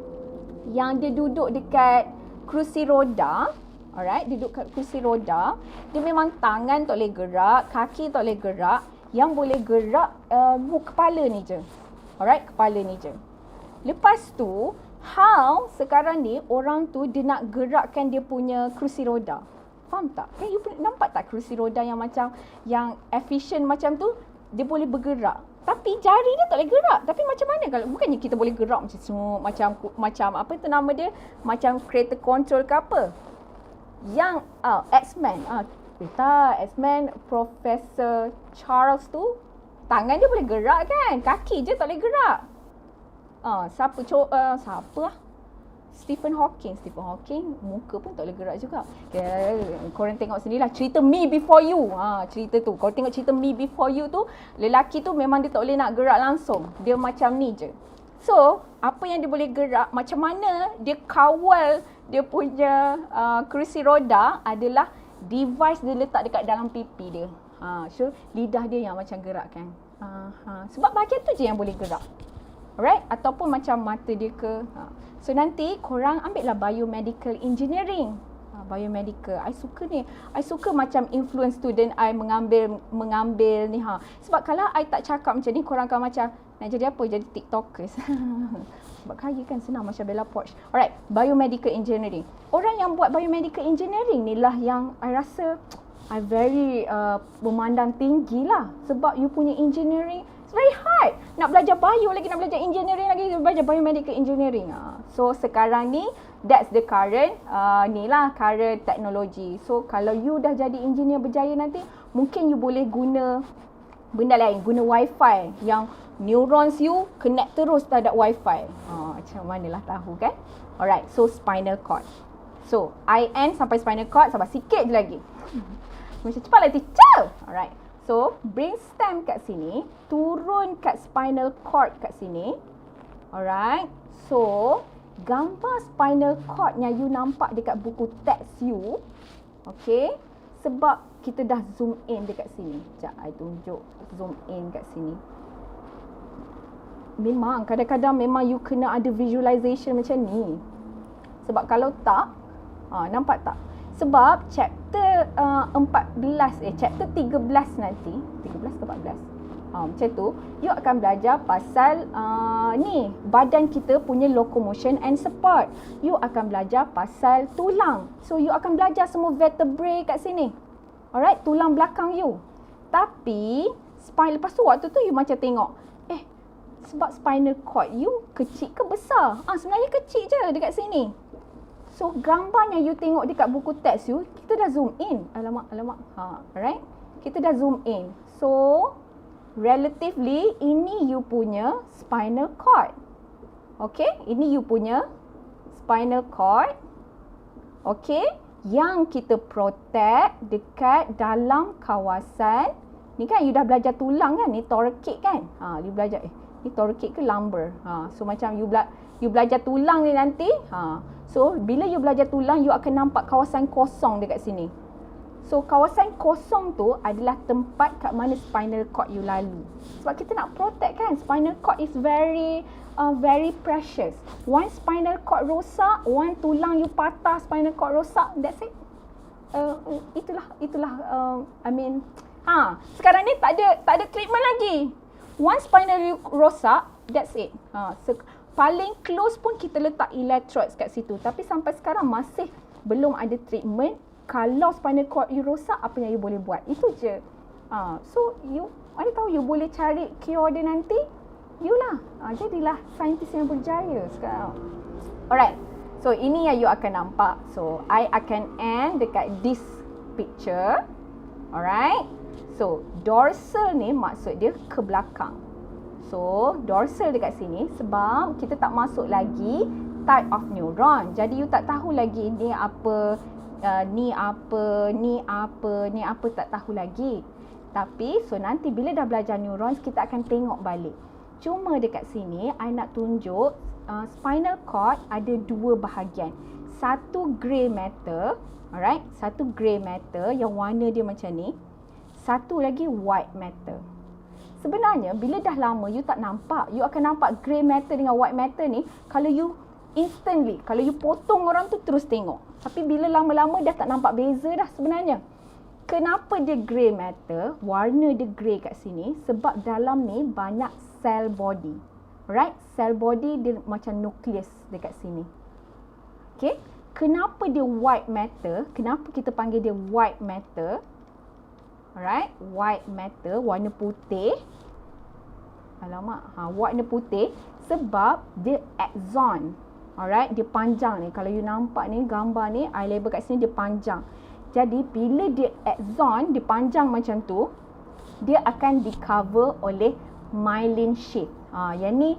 yang dia duduk dekat kerusi roda, alright, duduk kat kerusi roda, dia memang tangan tak boleh gerak, kaki tak boleh gerak, yang boleh gerak kepala ni je. Alright, kepala ni je. Lepas tu, how sekarang ni orang tu dia nak gerakkan dia punya kerusi roda. Faham tak? Kan you nampak tak kerusi roda yang macam, yang efficient macam tu, dia boleh bergerak. Tapi jari dia tak boleh gerak. Tapi macam mana kalau, bukannya kita boleh gerak macam semua, macam apa tu nama dia? Macam kereta control ke apa? Yang X-Men. Tak, X-Men Professor Charles tu, tangan dia boleh gerak kan? Kaki je tak boleh gerak. Siapa lah? Stephen Hawking, muka pun tak boleh gerak juga. Korang tengok sendirilah cerita Me Before You. Cerita tu. Korang tengok cerita Me Before You tu, lelaki tu memang dia tak boleh nak gerak langsung. Dia macam ni je. So, apa yang dia boleh gerak, macam mana dia kawal dia punya kerusi roda adalah device dia letak dekat dalam pipi dia. So, lidah dia yang macam gerak kan. Sebab bahagian tu je yang boleh gerak. Alright? Ataupun macam mata dia ke. So nanti korang ambil lah biomedical engineering. Biomedical. I suka ni. I suka macam influence student I mengambil ni. Sebab kalau I tak cakap macam ni, korang akan macam nak jadi apa? Jadi tiktokers. Sebab kaya kan, senang macam Bella Porsche. Alright, biomedical engineering. Orang yang buat biomedical engineering ni lah yang I rasa I very memandang tinggi lah. Sebab you punya engineering very hard. Nak belajar bio lagi, nak belajar engineering lagi, belajar biomedical engineering. So sekarang ni, that's the current, current technology. So kalau you dah jadi engineer berjaya nanti, mungkin you boleh guna benda lain, guna wifi yang neurons you connect terus terhadap wifi. Macam manalah tahu kan? Alright, so spinal cord. So I end sampai spinal cord, sabar sikit je lagi. Macam cepatlah teacher. Alright. So, brainstem kat sini, turun kat spinal cord kat sini. Alright. So, gambar spinal cord yang you nampak dekat buku teks you. Okay. Sebab kita dah zoom in dekat sini. Sekejap, I tunjuk zoom in kat sini. Memang, kadang-kadang memang you kena ada visualization macam ni. Sebab kalau tak, nampak tak? Sebab chapter 13 nanti, 13 ke 14? Macam tu, you akan belajar pasal ni, badan kita punya locomotion and support. You akan belajar pasal tulang. So, you akan belajar semua vertebrae kat sini. Alright, tulang belakang you. Tapi lepas tu waktu tu you macam tengok, sebab spinal cord you kecil ke besar? Sebenarnya kecil je dekat sini. So gambar yang you tengok dekat buku teks you, kita dah zoom in. Alamak. Alright. Kita dah zoom in. So relatively ini you punya spinal cord. Okay, ini you punya spinal cord. Okay, yang kita protect dekat dalam kawasan ni kan, you dah belajar tulang kan, ni thoracic kan. You belajar ni thoracic ke lumbar. So macam you belajar tulang ni nanti. So bila you belajar tulang, you akan nampak kawasan kosong dekat sini. So kawasan kosong tu adalah tempat kat mana spinal cord you lalu. Sebab kita nak protect kan, spinal cord is very precious. One spinal cord rosak, one tulang you patah, spinal cord rosak, that's it. Itulah sekarang ni tak ada treatment lagi. One spinal you rosak, that's it. Paling close pun kita letak electrodes kat situ. Tapi sampai sekarang masih belum ada treatment. Kalau spinal cord you rosak, apa yang you boleh buat? Itu je. So you, mana tahu you boleh cari cure dia nanti. You lah. Jadilah saintis yang berjaya sekarang. Alright. So ini yang you akan nampak. So I akan end dekat this picture. Alright. So dorsal ni maksud dia ke belakang. So dorsal dekat sini sebab kita tak masuk lagi type of neuron. Jadi you tak tahu lagi ni apa, ni apa tak tahu lagi. Tapi so nanti bila dah belajar neurons, kita akan tengok balik. Cuma dekat sini I nak tunjuk spinal cord ada dua bahagian. Satu grey matter, alright, satu grey matter yang warna dia macam ni. Satu lagi white matter. Sebenarnya bila dah lama you tak nampak, you akan nampak grey matter dengan white matter ni kalau you instantly, kalau you potong orang tu terus tengok. Tapi bila lama-lama dah tak nampak beza dah sebenarnya. Kenapa dia grey matter? Warna dia grey kat sini sebab dalam ni banyak cell body. Right? Cell body dia macam nukleus dekat sini. Okay? Kenapa dia white matter? Kenapa kita panggil dia white matter? Alright, white matter, warna putih. Alamak, warna putih sebab dia axon. Alright, dia panjang ni. Kalau you nampak ni gambar ni, I label kat sini dia panjang. Jadi bila dia axon, dia panjang macam tu, dia akan di cover oleh myelin sheath. Yang ni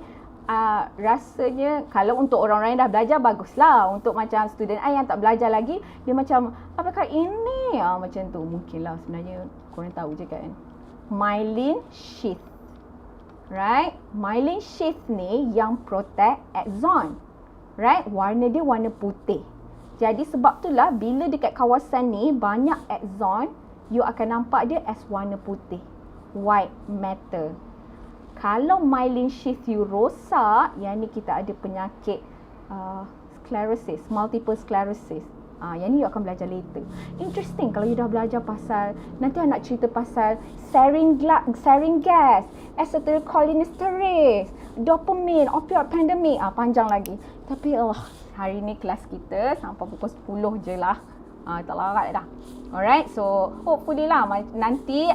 rasanya kalau untuk orang-orang yang dah belajar baguslah. Untuk macam student I yang tak belajar lagi, dia macam apakah ini? Macam tu. Mungkinlah sebenarnya korang tahu je kan. Myelin sheath. Right? Myelin sheath ni yang protect axon. Right? Warna dia warna putih. Jadi sebab itulah bila dekat kawasan ni banyak axon, you akan nampak dia as warna putih. White matter. Kalau myelin sheath you rosak, yang ni kita ada penyakit sclerosis, multiple sclerosis. Yang ni you akan belajar later. Interesting kalau you dah belajar pasal, nanti I nak cerita pasal sarin gas, acetylcholinesterase, dopamine, opioid pandemic. Panjang lagi. Tapi hari ni kelas kita sampai pukul 10 je lah. Tak larat dah. Alright, so hopefully lah nanti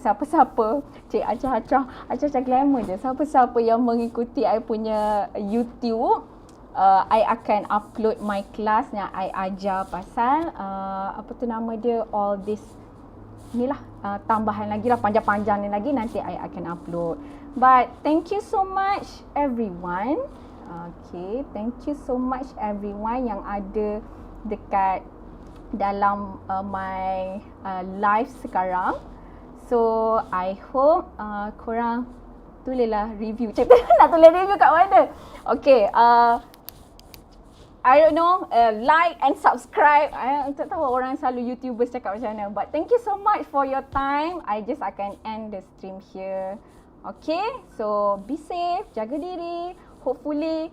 siapa-siapa, acah-acah glamour je. Siapa-siapa yang mengikuti I punya YouTube, I akan upload my class yang I ajar pasal apa tu nama dia, all this ni lah, tambahan lagi lah, panjang-panjang ni lagi nanti I akan upload. But thank you so much everyone. Okay, thank you so much everyone yang ada dekat dalam my live sekarang. So I hope korang tulislah review. Cik nak tulis review kat mana? Okay, I don't know, like and subscribe. I tak tahu orang selalu YouTubers cakap macam mana. But thank you so much for your time. I just akan end the stream here. Okay, so be safe, jaga diri. Hopefully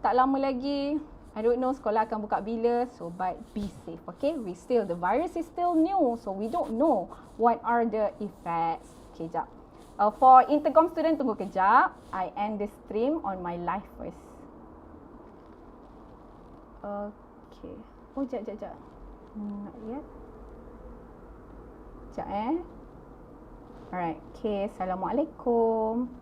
tak lama lagi, I don't know sekolah akan buka bila. So but be safe, okay? The virus is still new, so we don't know what are the effects. Okay, jap. For intercom student, tunggu kejap. I end the stream on my live first. Okay. Oh, jap. Not yet. Sekejap Alright. Okay. Assalamualaikum.